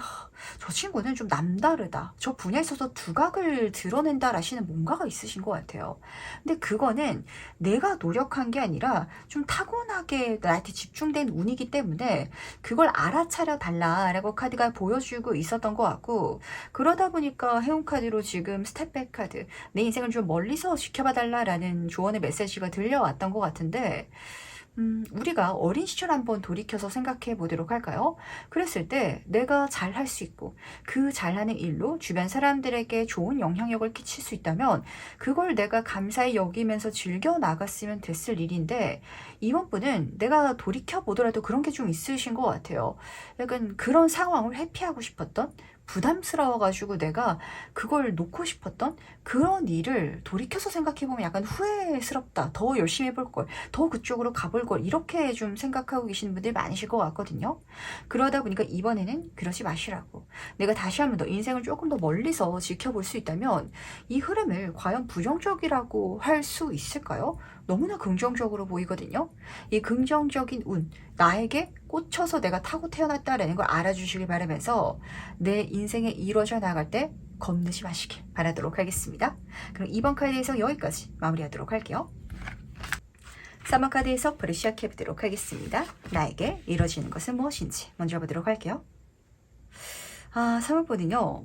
저 친구는 좀 남다르다. 저 분야에 있어서 두각을 드러낸다라시는 뭔가가 있으신 것 같아요. 근데 그거는 내가 노력한 게 아니라 좀 타고나게 나한테 집중된 운이기 때문에 그걸 알아차려 달라라고 카드가 보여주고 있었던 것 같고 그러다 보니까 해운 카드로 지금 스텝백 카드 내 인생을 좀 멀리서 지켜봐 달라라는 조언의 메시지가 들려왔던 것 같은데 우리가 어린 시절 한번 돌이켜서 생각해 보도록 할까요? 그랬을 때 내가 잘할 수 있고 그 잘하는 일로 주변 사람들에게 좋은 영향력을 끼칠 수 있다면 그걸 내가 감사히 여기면서 즐겨 나갔으면 됐을 일인데 이번 분은 내가 돌이켜 보더라도 그런 게 좀 있으신 것 같아요. 약간 그런 상황을 회피하고 싶었던 부담스러워가지고 내가 그걸 놓고 싶었던 그런 일을 돌이켜서 생각해보면 약간 후회스럽다. 더 열심히 해볼 걸. 더 그쪽으로 가볼 걸. 이렇게 좀 생각하고 계시는 분들이 많으실 것 같거든요. 그러다 보니까 이번에는 그러지 마시라고. 내가 다시 한번 더 인생을 조금 더 멀리서 지켜볼 수 있다면 이 흐름을 과연 부정적이라고 할 수 있을까요? 너무나 긍정적으로 보이거든요. 이 긍정적인 운, 나에게 꽂혀서 내가 타고 태어났다라는 걸 알아주시길 바라면서 내 인생에 이루어져 나갈 때 겁내지 마시길 바라도록 하겠습니다. 그럼 이번 카드에서 여기까지 마무리하도록 할게요. 3번 카드 해석 바로 시작해보도록 하겠습니다. 나에게 이루어지는 것은 무엇인지 먼저 보도록 할게요. 3번 분은요.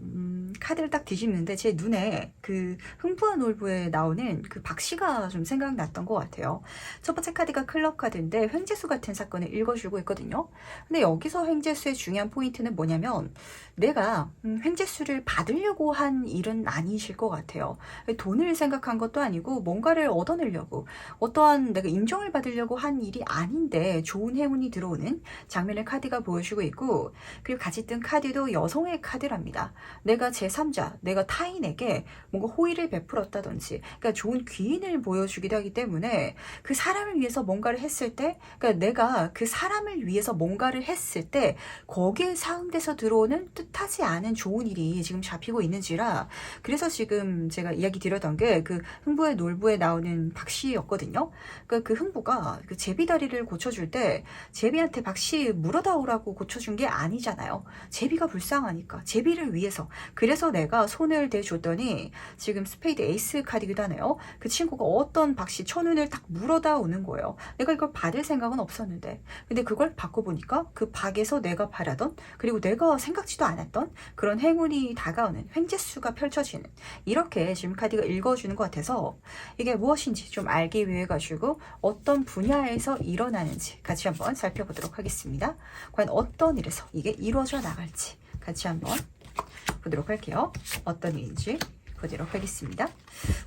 카드를 딱 뒤집는데 제 눈에 그 흥부와 놀부에 나오는 그 박씨가 좀 생각났던 것 같아요. 첫 번째 카드가 클럽 카드인데 횡재수 같은 사건을 읽어주고 있거든요. 근데 여기서 횡재수의 중요한 포인트는 뭐냐면 내가 횡재수를 받으려고 한 일은 아니실 것 같아요. 돈을 생각한 것도 아니고 뭔가를 얻어내려고 어떠한 내가 인정을 받으려고 한 일이 아닌데 좋은 행운이 들어오는 장면을 카드가 보여주고 있고, 그리고 같이 뜬 카드도 여성의 카드랍니다. 내가 제3자, 내가 타인에게 뭔가 호의를 베풀었다든지, 그러니까 좋은 귀인을 보여주기도 하기 때문에 그 사람을 위해서 뭔가를 했을 때, 그러니까 내가 그 사람을 위해서 뭔가를 했을 때 거기에 사응돼서 들어오는 뜻하지 않은 좋은 일이 지금 잡히고 있는지라, 그래서 지금 제가 이야기 드렸던 게 그 흥부의 놀부에 나오는 박씨였거든요. 그러니까 그 흥부가 그 제비 다리를 고쳐줄 때 제비한테 박씨 물어다 오라고 고쳐준 게 아니잖아요. 제비가 불쌍하니까 제비를 위해서. 그래서 내가 손을 대줬더니 지금 스페이드 에이스 카드기도 하네요. 그 친구가 어떤 박씨 천운을 딱 물어다 오는 거예요. 내가 이걸 받을 생각은 없었는데, 근데 그걸 받고 보니까 그 박에서 내가 바라던, 그리고 내가 생각지도 않았던 그런 행운이 다가오는, 횡재수가 펼쳐지는, 이렇게 지금 카드가 읽어주는 것 같아서 이게 무엇인지 좀 알기 위해 가지고 어떤 분야에서 일어나는지 같이 한번 살펴보도록 하겠습니다. 과연 어떤 일에서 이게 이루어져 나갈지 같이 한번 보도록 할게요. 어떤 일인지 보도록 하겠습니다.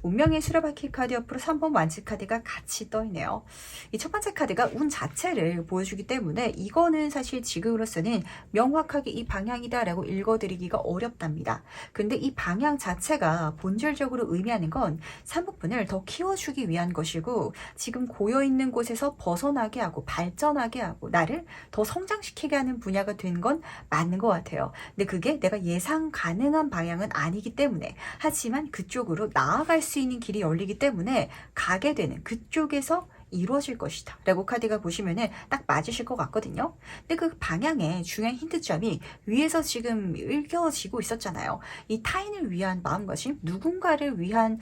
운명의 수레바퀴 카드 옆으로 3번 완치 카드가 같이 떠있네요. 이 첫 번째 카드가 운 자체를 보여주기 때문에 이거는 사실 지금으로서는 명확하게 이 방향이다 라고 읽어드리기가 어렵답니다. 근데 이 방향 자체가 본질적으로 의미하는 건 3부분을 더 키워주기 위한 것이고, 지금 고여있는 곳에서 벗어나게 하고 발전하게 하고 나를 더 성장시키게 하는 분야가 된 건 맞는 것 같아요. 근데 그게 내가 예상 가능한 방향은 아니기 때문에, 하지만 그쪽으로 나아갈 수 있는 길이 열리기 때문에 가게 되는, 그쪽에서 이루어질 것이다 라고 카드가 보시면은 딱 맞으실 것 같거든요. 근데 그 방향의 중요한 힌트점이 위에서 지금 읽혀지고 있었잖아요. 이 타인을 위한 마음가짐, 누군가를 위한,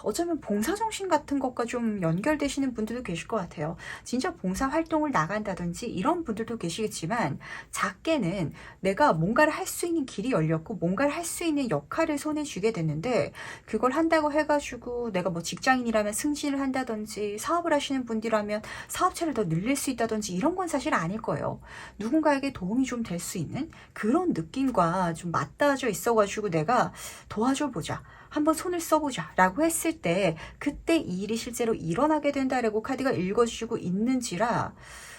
어쩌면 봉사정신 같은 것과 좀 연결되시는 분들도 계실 것 같아요. 진짜 봉사활동을 나간다든지 이런 분들도 계시겠지만, 작게는 내가 뭔가를 할 수 있는 길이 열렸고 뭔가를 할 수 있는 역할을 손에 쥐게 됐는데, 그걸 한다고 해가지고 내가 뭐 직장인이라면 승진을 한다든지 사업을 하시는 분들이라면 사업체를 더 늘릴 수 있다든지 이런 건 사실 아닐 거예요. 누군가에게 도움이 좀 될 수 있는 그런 느낌과 좀 맞닿아져 있어가지고 내가 도와줘보자, 한번 손을 써보자 라고 했을 때 그때 이 일이 실제로 일어나게 된다라고 카드가 읽어주시고 있는지라,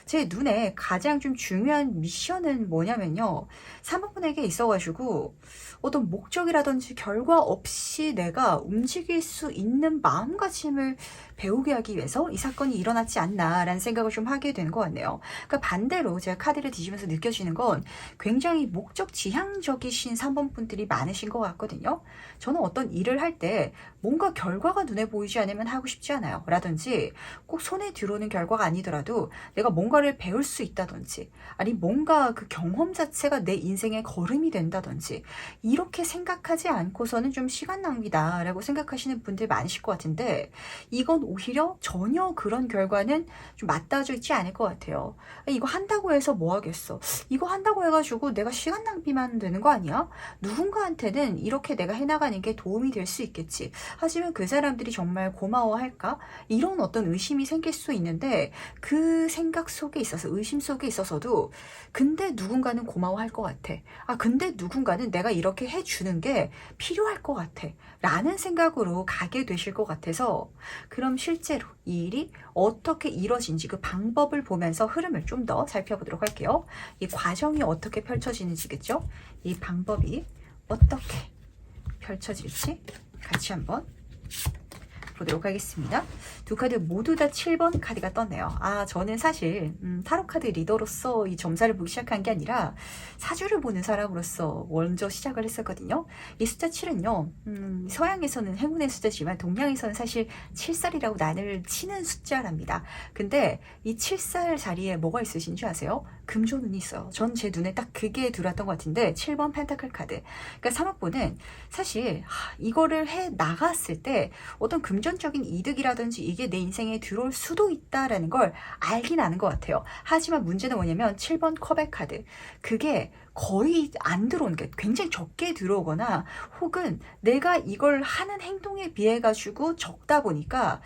제 눈에 가장 좀 중요한 미션은 뭐냐면요, 3번분에게 있어가지고 어떤 목적이라든지 결과 없이 내가 움직일 수 있는 마음가짐을 배우게 하기 위해서 이 사건이 일어났지 않나라는 생각을 좀 하게 된 것 같네요. 그러니까 반대로 제가 카드를 뒤지면서 느껴지는 건 굉장히 목적 지향적이신 3번 분들이 많으신 것 같거든요. 저는 어떤 일을 할 때 뭔가 결과가 눈에 보이지 않으면 하고 싶지 않아요. 라든지 꼭 손에 들어오는 결과가 아니더라도 내가 뭔가를 배울 수 있다든지, 아니 뭔가 그 경험 자체가 내 인생의 걸음이 된다든지, 이렇게 생각하지 않고서는 좀 시간 낭비다 라고 생각하시는 분들 많으실 것 같은데, 이건 오히려 전혀 그런 결과는 좀 맞닿아져 있지 않을 것 같아요. 이거 한다고 해서 뭐 하겠어, 이거 한다고 해가지고 내가 시간 낭비만 되는 거 아니야? 누군가한테는 이렇게 내가 해나가는 게 도움이 될 수 있겠지. 하지만 그 사람들이 정말 고마워할까? 이런 어떤 의심이 생길 수 있는데, 그 생각 속에 있어서, 의심 속에 있어서도 근데 누군가는 고마워할 것 같아, 아 근데 누군가는 내가 이렇게 해주는 게 필요할 것 같아 라는 생각으로 가게 되실 것 같아서, 그럼 실제로 이 일이 어떻게 이루어진지 그 방법을 보면서 흐름을 좀 더 살펴보도록 할게요. 이 과정이 어떻게 펼쳐지는지겠죠? 이 방법이 어떻게 펼쳐질지 같이 한번 보도록 하겠습니다. 두 카드 모두 다 7번 카드가 떴네요. 저는 사실 타로 카드 리더로서 이 점사를 보기 시작한 게 아니라 사주를 보는 사람으로서 먼저 시작을 했었거든요. 이 숫자 7은요, 서양에서는 행운의 숫자지만 동양에서는 사실 7살이라고 난을 치는 숫자랍니다. 근데 이 7살 자리에 뭐가 있으신 줄 아세요? 금조눈이 있어요. 전 제 눈에 딱 그게 들어왔던 것 같은데 7번 펜타클 카드. 그러니까 사모분은 사실 이거를 해 나갔을 때 어떤 금전적인 이득이라든지 이게 내 인생에 들어올 수도 있다라는 걸 알긴 아는 것 같아요. 하지만 문제는 뭐냐면 7번 컵의 카드. 그게 거의 안 들어오는 게 굉장히 적게 들어오거나 혹은 내가 이걸 하는 행동에 비해 가지고 적다 보니까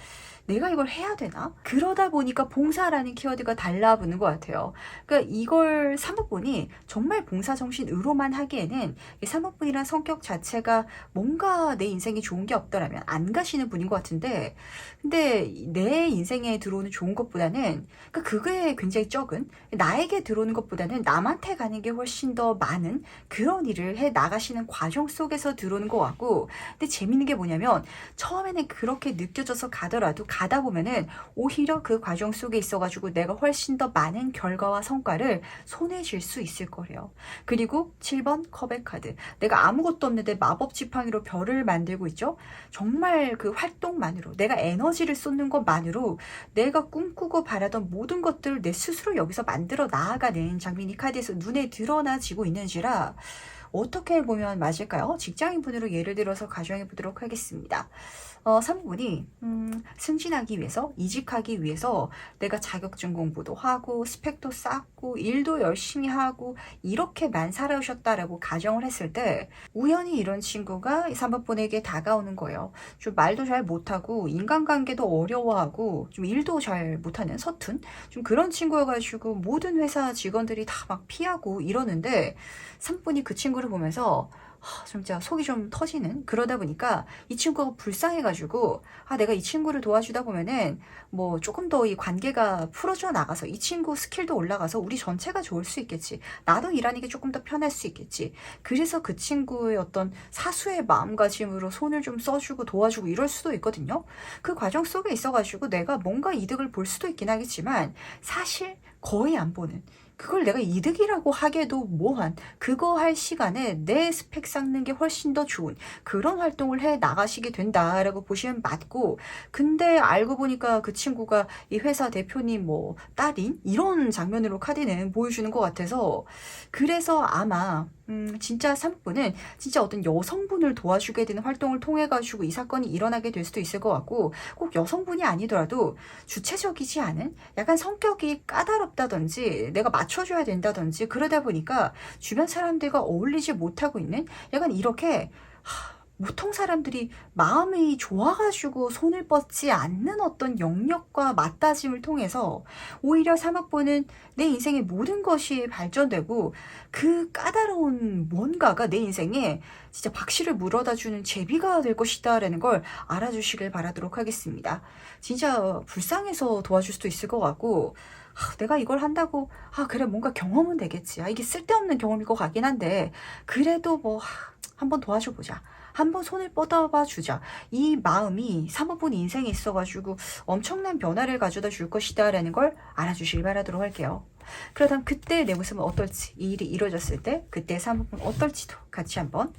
내가 이걸 해야 되나? 그러다 보니까 봉사라는 키워드가 달라붙는 것 같아요. 그러니까 이걸 사모분이 정말 봉사정신으로만 하기에는 이 사모분이란 성격 자체가 뭔가 내 인생에 좋은 게 없더라면 안 가시는 분인 것 같은데 근데 내 인생에 들어오는 좋은 것보다는 그러니까 그게 굉장히 적은 나에게 들어오는 것보다는 남한테 가는 게 훨씬 더 많은 그런 일을 해 나가시는 과정 속에서 들어오는 것 같고 근데 재밌는 게 뭐냐면 처음에는 그렇게 느껴져서 가더라도 가다 보면은 오히려 그 과정 속에 있어가지고 내가 훨씬 더 많은 결과와 성과를 손에 쥘 수 있을 거래요. 그리고 7번 컵의 카드. 내가 아무것도 없는데 마법 지팡이로 별을 만들고 있죠. 정말 그 활동만으로 내가 에너지를 쏟는 것만으로 내가 꿈꾸고 바라던 모든 것들을 내 스스로 여기서 만들어 나아가는 장면이 카드에서 눈에 드러나지고 있는지라 어떻게 보면 맞을까요? 직장인분으로 예를 들어서 가정해 보도록 하겠습니다. 사모분이 승진하기 위해서 이직하기 위해서 내가 자격증 공부도 하고 스펙도 쌓고 일도 열심히 하고 이렇게만 살아오셨다라고 가정을 했을 때 우연히 이런 친구가 이 사모분에게 다가오는 거예요. 좀 말도 잘 못하고 인간관계도 어려워하고 좀 일도 잘 못하는 서툰 좀 그런 친구여가지고 모든 회사 직원들이 다 막 피하고 이러는데 사모분이 그 친구를 보면서 진짜 속이 좀 터지는 그러다 보니까 이 친구가 불쌍해가지고 내가 이 친구를 도와주다 보면은 뭐 조금 더 이 관계가 풀어져 나가서 이 친구 스킬도 올라가서 우리 전체가 좋을 수 있겠지. 나도 일하는 게 조금 더 편할 수 있겠지. 그래서 그 친구의 어떤 사수의 마음가짐으로 손을 좀 써주고 도와주고 이럴 수도 있거든요. 그 과정 속에 있어가지고 내가 뭔가 이득을 볼 수도 있긴 하겠지만 사실 거의 안 보는 그걸 내가 이득이라고 하기에도 뭐한 그거 할 시간에 내 스펙 쌓는 게 훨씬 더 좋은 그런 활동을 해 나가시게 된다라고 보시면 맞고 근데 알고 보니까 그 친구가 이 회사 대표님 뭐 딸인 이런 장면으로 카드는 보여주는 것 같아서 그래서 아마 진짜 사모분은 진짜 어떤 여성분을 도와주게 되는 활동을 통해 가지고 이 사건이 일어나게 될 수도 있을 것 같고 꼭 여성분이 아니더라도 주체적이지 않은 약간 성격이 까다롭다든지 내가 맞춰줘야 된다든지 그러다 보니까 주변 사람들과 어울리지 못하고 있는 약간 이렇게 보통 사람들이 마음이 좋아가지고 손을 뻗지 않는 어떤 영역과 맞다짐을 통해서 오히려 사모분은 내 인생의 모든 것이 발전되고 그 까다로운 뭔가가 내 인생에 진짜 박씨를 물어다주는 제비가 될 것이다 라는 걸 알아주시길 바라도록 하겠습니다. 진짜 불쌍해서 도와줄 수도 있을 것 같고 내가 이걸 한다고 그래 뭔가 경험은 되겠지. 이게 쓸데없는 경험일 것 같긴 한데 그래도 뭐 한번 도와줘 보자. 한번 손을 뻗어봐 주자. 이 마음이 사모분 인생에 있어가지고 엄청난 변화를 가져다 줄 것이다 라는 걸 알아주시길 바라도록 할게요. 그렇다면 그때 내 모습은 어떨지 이 일이 이루어졌을 때 그때 사모분 어떨지도 같이 한번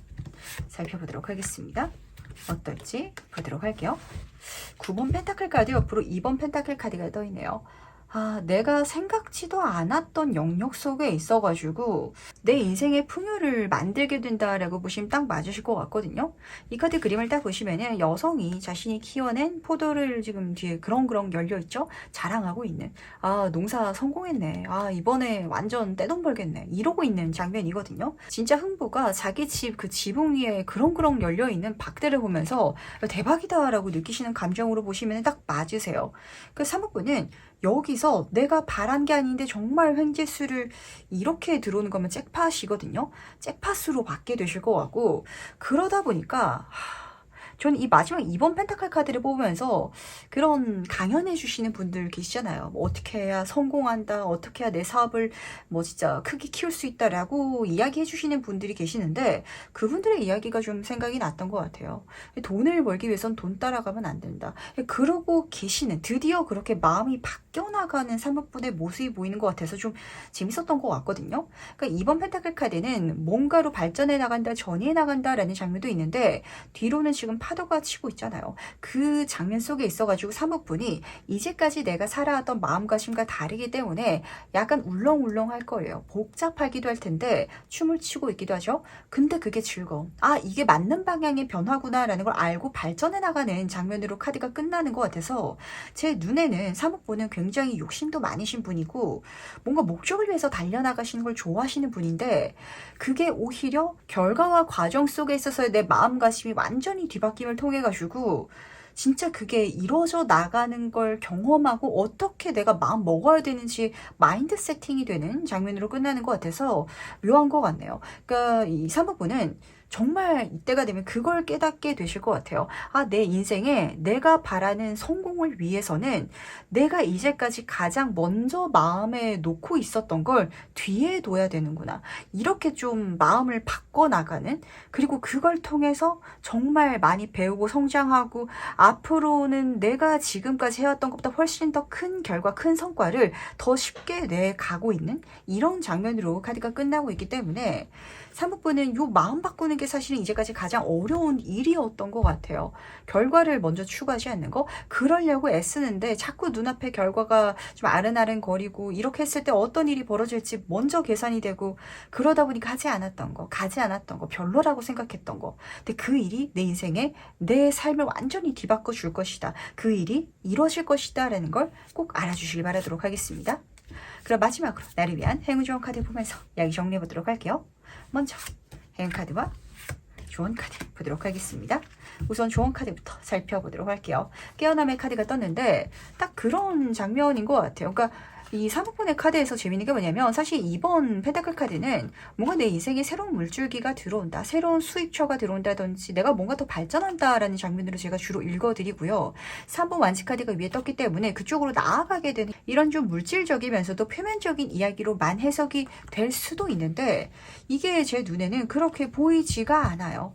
살펴보도록 하겠습니다. 어떨지 보도록 할게요. 9번 펜타클 카드 옆으로 2번 펜타클 카드가 떠있네요. 내가 생각지도 않았던 영역 속에 있어가지고 내 인생의 풍요를 만들게 된다라고 보시면 딱 맞으실 것 같거든요. 이 카드 그림을 딱 보시면은 여성이 자신이 키워낸 포도를 지금 뒤에 그렁그렁 열려있죠? 자랑하고 있는 농사 성공했네. 이번에 완전 떼돈 벌겠네. 이러고 있는 장면이거든요. 진짜 흥부가 자기 집 그 지붕 위에 그렁그렁 열려있는 박대를 보면서 대박이다 라고 느끼시는 감정으로 보시면 딱 맞으세요. 그 사모분은 여기서 내가 바란 게 아닌데 정말 횡재수를 이렇게 들어오는 거면 잭팟이거든요. 잭팟으로 받게 되실 것 같고 그러다 보니까 저는 이 마지막 2번 펜타클 카드를 뽑으면서 그런 강연해 주시는 분들 계시잖아요. 뭐 어떻게 해야 성공한다, 어떻게 해야 내 사업을 뭐 진짜 크게 키울 수 있다라고 이야기해 주시는 분들이 계시는데 그분들의 이야기가 좀 생각이 났던 것 같아요. 돈을 벌기 위해선 돈 따라가면 안 된다. 그러고 계시는 드디어 그렇게 마음이 바뀌어 나가는 사모분의 모습이 보이는 것 같아서 좀 재밌었던 것 같거든요. 그러니까 2번 펜타클 카드는 뭔가로 발전해 나간다, 전이해 나간다라는 장면도 있는데 뒤로는 지금 파도가 치고 있잖아요. 그 장면 속에 있어가지고 사모분이 이제까지 내가 살아왔던 마음가짐과 다르기 때문에 약간 울렁울렁할 거예요. 복잡하기도 할 텐데 춤을 추고 있기도 하죠. 근데 그게 즐거움. 아, 이게 맞는 방향의 변화구나 라는 걸 알고 발전해 나가는 장면으로 카드가 끝나는 것 같아서 제 눈에는 사모분은 굉장히 욕심도 많으신 분이고 뭔가 목적을 위해서 달려나가시는 걸 좋아하시는 분인데 그게 오히려 결과와 과정 속에 있어서의 내 마음가짐이 완전히 뒤바뀜을 통해 가지고 진짜 그게 이루어져 나가는 걸 경험하고 어떻게 내가 마음 먹어야 되는지 마인드 세팅이 되는 장면으로 끝나는 것 같아서 묘한 것 같네요. 그러니까 이 사모분은 정말 이때가 되면 그걸 깨닫게 되실 것 같아요. 아, 내 인생에 내가 바라는 성공을 위해서는 내가 이제까지 가장 먼저 마음에 놓고 있었던 걸 뒤에 둬야 되는구나. 이렇게 좀 마음을 바꿔나가는, 그리고 그걸 통해서 정말 많이 배우고 성장하고 앞으로는 내가 지금까지 해왔던 것보다 훨씬 더 큰 결과, 큰 성과를 더 쉽게 내가고 있는 이런 장면으로 카드가 끝나고 있기 때문에 사모분은 요 마음 바꾸는 게 사실은 이제까지 가장 어려운 일이었던 것 같아요. 결과를 먼저 추구하지 않는 거. 그러려고 애쓰는데 자꾸 눈앞에 결과가 좀 아른아른거리고 이렇게 했을 때 어떤 일이 벌어질지 먼저 계산이 되고 그러다 보니까 하지 않았던 거, 가지 않았던 거, 별로라고 생각했던 거. 근데 그 일이 내 인생에 내 삶을 완전히 뒤바꿔 줄 것이다. 그 일이 이루어질 것이다 라는 걸 꼭 알아주시길 바라도록 하겠습니다. 그럼 마지막으로 나를 위한 행운 좋은 카드 보면서 이야기 정리해 보도록 할게요. 먼저 행운 카드와 좋은 카드 보도록 하겠습니다. 우선 좋은 카드부터 살펴보도록 할게요. 깨어남의 카드가 떴는데 딱 그런 장면인 것 같아요. 그러니까 이 사모분의 카드에서 재밌는 게 뭐냐면 사실 이번 펜타클 카드는 뭔가 내 인생에 새로운 물줄기가 들어온다, 새로운 수입처가 들어온다든지 내가 뭔가 더 발전한다라는 장면으로 제가 주로 읽어드리고요. 3번 완치 카드가 위에 떴기 때문에 그쪽으로 나아가게 되는 이런 좀 물질적이면서도 표면적인 이야기로만 해석이 될 수도 있는데 이게 제 눈에는 그렇게 보이지가 않아요.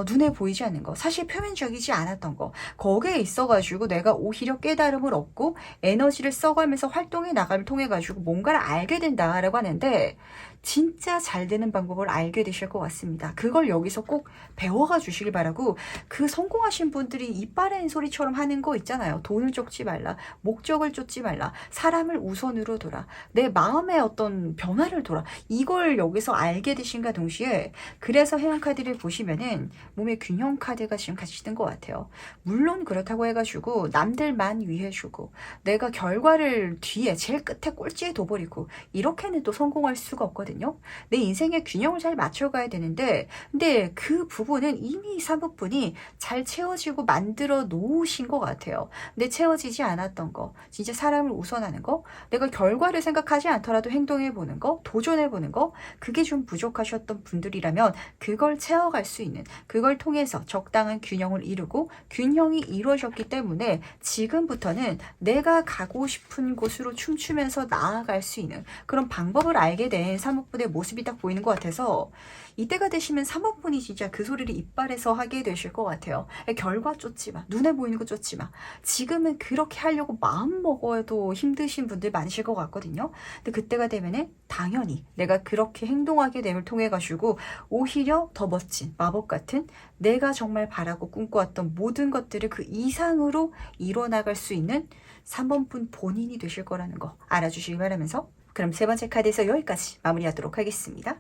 눈에 보이지 않는 거, 사실 표면적이지 않았던 거, 거기에 있어가지고 내가 오히려 깨달음을 얻고 에너지를 써가면서 활동해 나감을 통해 가지고 뭔가를 알게 된다라고 하는데 진짜 잘 되는 방법을 알게 되실 것 같습니다. 그걸 여기서 꼭 배워가 주시길 바라고, 그 성공하신 분들이 이빨엔 소리처럼 하는 거 있잖아요. 돈을 쫓지 말라, 목적을 쫓지 말라, 사람을 우선으로 둬라, 내 마음의 어떤 변화를 둬라, 이걸 여기서 알게 되신가 동시에 그래서 해양 카드를 보시면은 몸에 균형 카드가 지금 같이 뜬 것 같아요. 물론 그렇다고 해가지고 남들만 위해주고 내가 결과를 뒤에 제일 끝에 꼴찌에 둬버리고 이렇게는 또 성공할 수가 없거든요. 내 인생의 균형을 잘 맞춰가야 되는데 근데 그 부분은 이미 사모분이 잘 채워지고 만들어 놓으신 것 같아요. 근데 채워지지 않았던 거, 진짜 사람을 우선하는 거, 내가 결과를 생각하지 않더라도 행동해보는 거, 도전해보는 거, 그게 좀 부족하셨던 분들이라면 그걸 채워갈 수 있는, 그걸 통해서 적당한 균형을 이루고 균형이 이루어졌기 때문에 지금부터는 내가 가고 싶은 곳으로 춤추면서 나아갈 수 있는 그런 방법을 알게 된 사모분의 모습이 딱 보이는 것 같아서 이때가 되시면 사모분이 진짜 그 소리를 이빨에서 하게 되실 것 같아요. 결과 쫓지 마, 눈에 보이는 거 쫓지 마. 지금은 그렇게 하려고 마음 먹어도 힘드신 분들 많으실 것 같거든요. 근데 그때가 되면은 당연히 내가 그렇게 행동하게 됨을 통해 가지고 오히려 더 멋진 마법 같은 내가 정말 바라고 꿈꿔왔던 모든 것들을 그 이상으로 이뤄나갈 수 있는 3번분 본인이 되실 거라는 거 알아주시기 바라면서, 그럼 세 번째 카드에서 여기까지 마무리하도록 하겠습니다.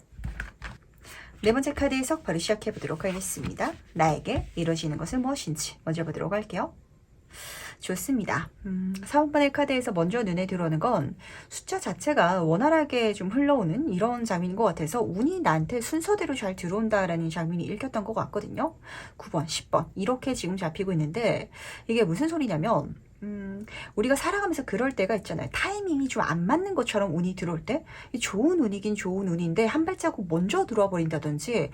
네 번째 카드 해석 바로 시작해 보도록 하겠습니다. 나에게 이루어지는 것은 무엇인지 먼저 보도록 할게요. 좋습니다. 4번의 카드에서 먼저 눈에 들어오는 건 숫자 자체가 원활하게 좀 흘러오는 이런 장면인 것 같아서 운이 나한테 순서대로 잘 들어온다라는 장면이 읽혔던 것 같거든요. 9번, 10번 이렇게 지금 잡히고 있는데 이게 무슨 소리냐면 우리가 살아가면서 그럴 때가 있잖아요. 타이밍이 좀 안 맞는 것처럼 운이 들어올 때 좋은 운이긴 좋은 운인데 한 발자국 먼저 들어와 버린다든지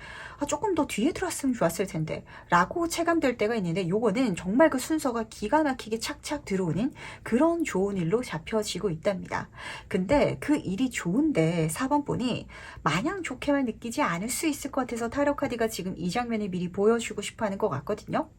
조금 더 뒤에 들어왔으면 좋았을 텐데 라고 체감될 때가 있는데 요거는 정말 그 순서가 기가 막히게 착착 들어오는 그런 좋은 일로 잡혀지고 있답니다. 근데 그 일이 좋은데 4번 분이 마냥 좋게만 느끼지 않을 수 있을 것 같아서 타로 카드가 지금 이 장면을 미리 보여주고 싶어 하는 것 같거든요.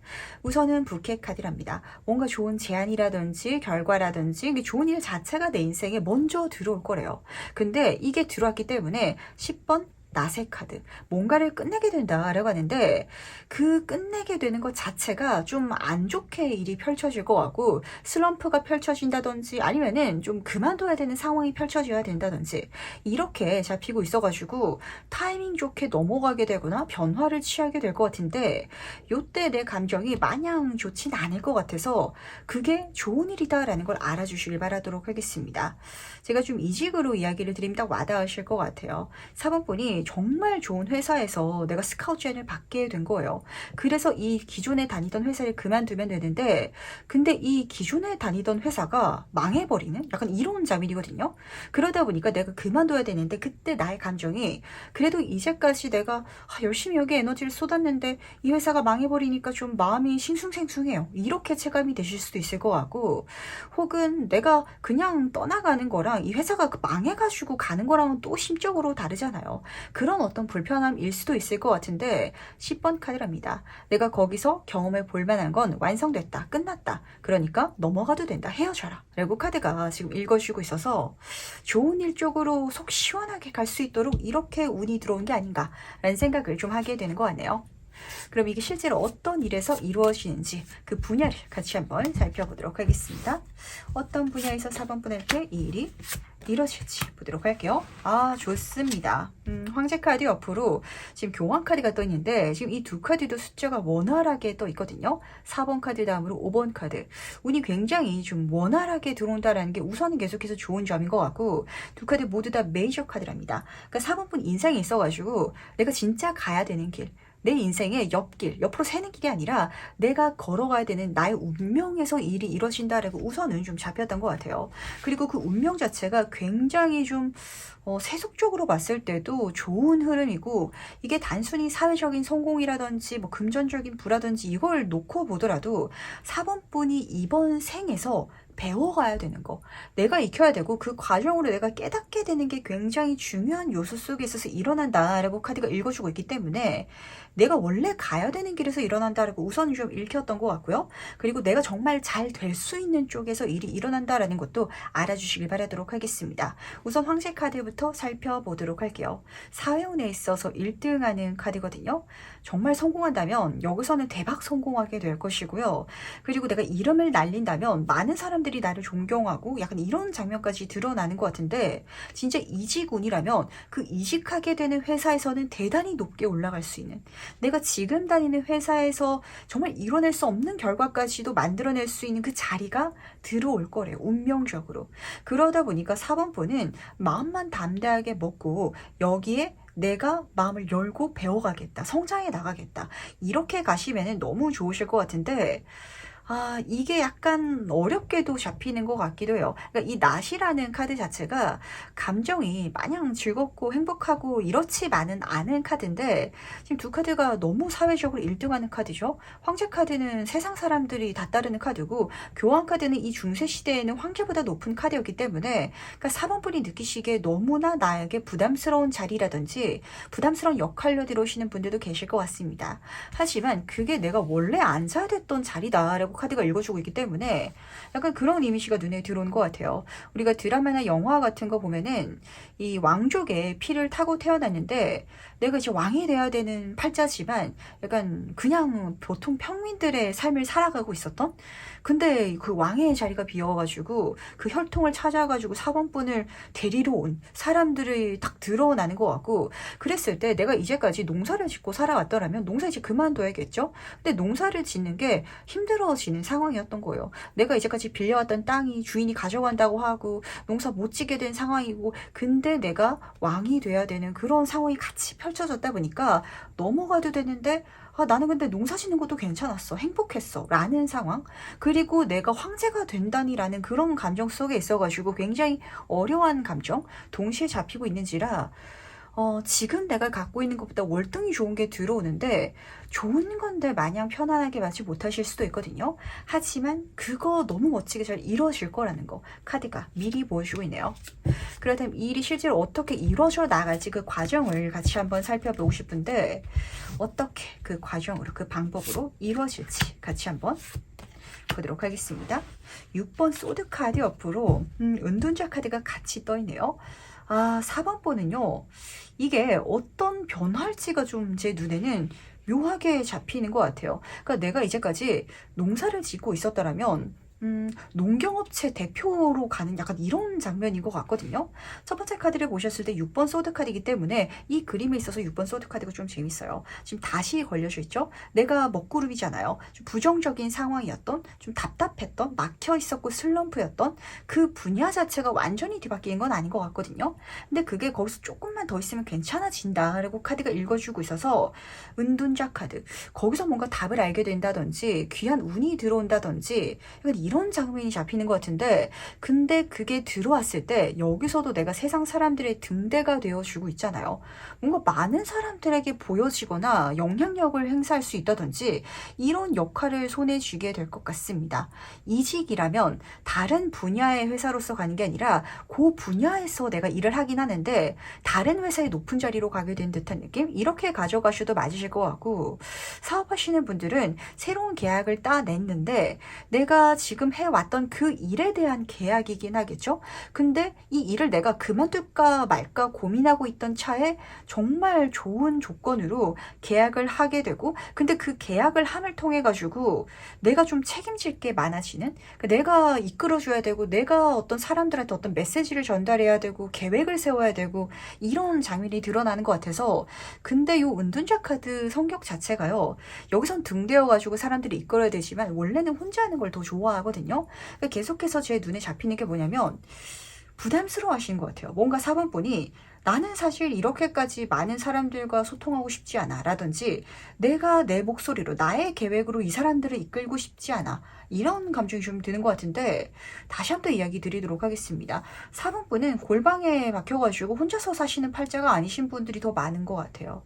우선은 부캐 카드랍니다. 뭔가 좋은 제안이라든지 결과라든지 좋은 일 자체가 내 인생에 먼저 들어올 거래요. 근데 이게 들어왔기 때문에 10번 낫의 카드. 뭔가를 끝내게 된다라고 하는데 그 끝내게 되는 것 자체가 좀 안 좋게 일이 펼쳐질 것 같고 슬럼프가 펼쳐진다든지 아니면은 좀 그만둬야 되는 상황이 펼쳐져야 된다든지 이렇게 잡히고 있어가지고 타이밍 좋게 넘어가게 되거나 변화를 취하게 될 것 같은데 요때 내 감정이 마냥 좋진 않을 것 같아서 그게 좋은 일이다라는 걸 알아주시길 바라도록 하겠습니다. 제가 좀 이직으로 이야기를 드리면 딱 와닿으실 것 같아요. 4번분이 정말 좋은 회사에서 내가 스카우트 제안을 받게 된 거예요. 그래서 이 기존에 다니던 회사를 그만두면 되는데 근데 이 기존에 다니던 회사가 망해버리는 약간 이런 장면이거든요. 그러다 보니까 내가 그만둬야 되는데 그때 나의 감정이 그래도 이제까지 내가 열심히 여기 에너지를 쏟았는데 이 회사가 망해버리니까 좀 마음이 싱숭생숭해요. 이렇게 체감이 되실 수도 있을 것 같고 혹은 내가 그냥 떠나가는 거랑 이 회사가 망해가지고 가는 거랑은 또 심적으로 다르잖아요. 그런 어떤 불편함일 수도 있을 것 같은데 10번 카드랍니다. 내가 거기서 경험해 볼 만한 건 완성됐다. 끝났다. 그러니까 넘어가도 된다. 헤어져라. 라고 카드가 지금 읽어주고 있어서 좋은 일 쪽으로 속 시원하게 갈 수 있도록 이렇게 운이 들어온 게 아닌가라는 생각을 좀 하게 되는 것 같네요. 그럼 이게 실제로 어떤 일에서 이루어지는지 그 분야를 같이 한번 살펴보도록 하겠습니다. 어떤 분야에서 4번 분한테 이 일이 이루어질지 보도록 할게요. 좋습니다. 황제 카드 옆으로 지금 교환 카드가 떠 있는데 지금 이 두 카드도 숫자가 원활하게 떠 있거든요. 4번 카드 다음으로 5번 카드. 운이 굉장히 좀 원활하게 들어온다라는 게 우선은 계속해서 좋은 점인 것 같고 두 카드 모두 다 메이저 카드랍니다. 그러니까 4번 분 인상이 있어가지고 내가 진짜 가야 되는 길 내 인생의 옆길, 옆으로 새는 길이 아니라 내가 걸어가야 되는 나의 운명에서 일이 이루어진다라고 우선은 좀 잡혔던 것 같아요. 그리고 그 운명 자체가 굉장히 좀 세속적으로 봤을 때도 좋은 흐름이고 이게 단순히 사회적인 성공이라든지 뭐 금전적인 부라든지 이걸 놓고 보더라도 4번분이 이번 생에서 배워가야 되는 거 내가 익혀야 되고 그 과정으로 내가 깨닫게 되는 게 굉장히 중요한 요소 속에 있어서 일어난다라고 카드가 읽어주고 있기 때문에 내가 원래 가야 되는 길에서 일어난다라고 우선 좀 읽혔던 것 같고요. 그리고 내가 정말 잘 될 수 있는 쪽에서 일이 일어난다라는 것도 알아주시길 바라도록 하겠습니다. 우선 황제 카드부터 살펴보도록 할게요. 사회운에 있어서 1등하는 카드거든요. 정말 성공한다면 여기서는 대박 성공하게 될 것이고요. 그리고 내가 이름을 날린다면 많은 사람들이 나를 존경하고 약간 이런 장면까지 드러나는 것 같은데 진짜 이직운이라면 그 이직하게 되는 회사에서는 대단히 높게 올라갈 수 있는 내가 지금 다니는 회사에서 정말 이뤄낼 수 없는 결과까지도 만들어낼 수 있는 그 자리가 들어올 거래요. 운명적으로. 그러다 보니까 4번분은 마음만 담대하게 먹고 여기에 내가 마음을 열고 배워가겠다. 성장해 나가겠다. 이렇게 가시면 너무 좋으실 것 같은데 이게 약간 어렵게도 잡히는 것 같기도 해요. 그러니까 이 낫이라는 카드 자체가 감정이 마냥 즐겁고 행복하고 이렇지만은 않은 카드인데 지금 두 카드가 너무 사회적으로 1등하는 카드죠. 황제 카드는 세상 사람들이 다 따르는 카드고 교환 카드는 이 중세 시대에는 황제보다 높은 카드였기 때문에 그러니까 4번분이 느끼시기에 너무나 나에게 부담스러운 자리라든지 부담스러운 역할로 들어오시는 분들도 계실 것 같습니다. 하지만 그게 내가 원래 앉아야 됐던 자리다라고 카드가 읽어주고 있기 때문에 약간 그런 이미지가 눈에 들어오는 것 같아요. 우리가 드라마나 영화 같은 거 보면은 이 왕족의 피를 타고 태어났는데 내가 이제 왕이 돼야 되는 팔자지만 약간 그냥 보통 평민들의 삶을 살아가고 있었던 근데 그 왕의 자리가 비어가지고 그 혈통을 찾아가지고 4번분을 데리러 온 사람들이 딱 드러나는 것 같고 그랬을 때 내가 이제까지 농사를 짓고 살아왔더라면 농사 이제 그만둬야겠죠? 근데 농사를 짓는 게 힘들어지는 상황이었던 거예요. 내가 이제까지 빌려왔던 땅이 주인이 가져간다고 하고 농사 못 짓게 된 상황이고 근데 내가 왕이 돼야 되는 그런 상황이 같이 펼쳐졌다 보니까 넘어가도 되는데 나는 근데 농사 짓는 것도 괜찮았어. 행복했어. 라는 상황. 그리고 내가 황제가 된다니라는 그런 감정 속에 있어가지고 굉장히 어려운 감정 동시에 잡히고 있는지라 지금 내가 갖고 있는 것보다 월등히 좋은 게 들어오는데 좋은 건데 마냥 편안하게 맞지 못하실 수도 있거든요. 하지만 그거 너무 멋지게 잘 이루어질 거라는 거 카드가 미리 보여주고 있네요. 그렇다면 이 일이 실제로 어떻게 이루어져 나갈지 그 과정을 같이 한번 살펴보고 싶은데 어떻게 그 과정으로 그 방법으로 이루어질지 같이 한번 보도록 하겠습니다. 6번 소드 카드 옆으로 은둔자 카드가 같이 떠 있네요. 4번번은요. 이게 어떤 변화할지가 좀 제 눈에는 묘하게 잡히는 것 같아요. 그러니까 내가 이제까지 농사를 짓고 있었더라면 농경업체 대표로 가는 약간 이런 장면인 것 같거든요. 첫 번째 카드를 보셨을 때 6번 소드 카드이기 때문에 이 그림에 있어서 6번 소드 카드가 좀 재밌어요. 지금 다시 걸려져 있죠. 내가 먹구름이잖아요. 좀 부정적인 상황이었던, 좀 답답했던, 막혀 있었고 슬럼프였던 그 분야 자체가 완전히 뒤바뀌는 건 아닌 것 같거든요. 근데 그게 거기서 조금만 더 있으면 괜찮아진다라고 카드가 읽어주고 있어서 은둔자 카드. 거기서 뭔가 답을 알게 된다든지 귀한 운이 들어온다든지 이런 장면이 잡히는 것 같은데, 근데 그게 들어왔을 때 여기서도 내가 세상 사람들의 등대가 되어주고 있잖아요. 뭔가 많은 사람들에게 보여지거나 영향력을 행사할 수 있다든지 이런 역할을 손에 쥐게 될 것 같습니다. 이직이라면 다른 분야의 회사로서 가는 게 아니라 그 분야에서 내가 일을 하긴 하는데 다른 회사의 높은 자리로 가게 된 듯한 느낌? 이렇게 가져가셔도 맞으실 것 같고, 사업하시는 분들은 새로운 계약을 따냈는데 내가 지금 해왔던 그 일에 대한 계약이긴 하겠죠. 근데 이 일을 내가 그만둘까 말까 고민하고 있던 차에 정말 좋은 조건으로 계약을 하게 되고, 근데 그 계약을 함을 통해 가지고 내가 좀 책임질 게 많아지는, 내가 이끌어줘야 되고 내가 어떤 사람들한테 어떤 메시지를 전달해야 되고 계획을 세워야 되고 이런 장면이 드러나는 것 같아서. 근데 요 은둔자 카드 성격 자체가요, 여기선 등대어 가지고 사람들이 이끌어야 되지만 원래는 혼자 하는 걸 더 좋아하거든요. 그러니까 계속해서 제 눈에 잡히는 게 뭐냐면 부담스러워 하시는 것 같아요. 뭔가 4번 분이 나는 사실 이렇게까지 많은 사람들과 소통하고 싶지 않아 라든지 내가 내 목소리로 나의 계획으로 이 사람들을 이끌고 싶지 않아, 이런 감정이 좀 드는 것 같은데, 다시 한번 이야기 드리도록 하겠습니다. 4번 분은 골방에 박혀가지고 혼자서 사시는 팔자가 아니신 분들이 더 많은 것 같아요.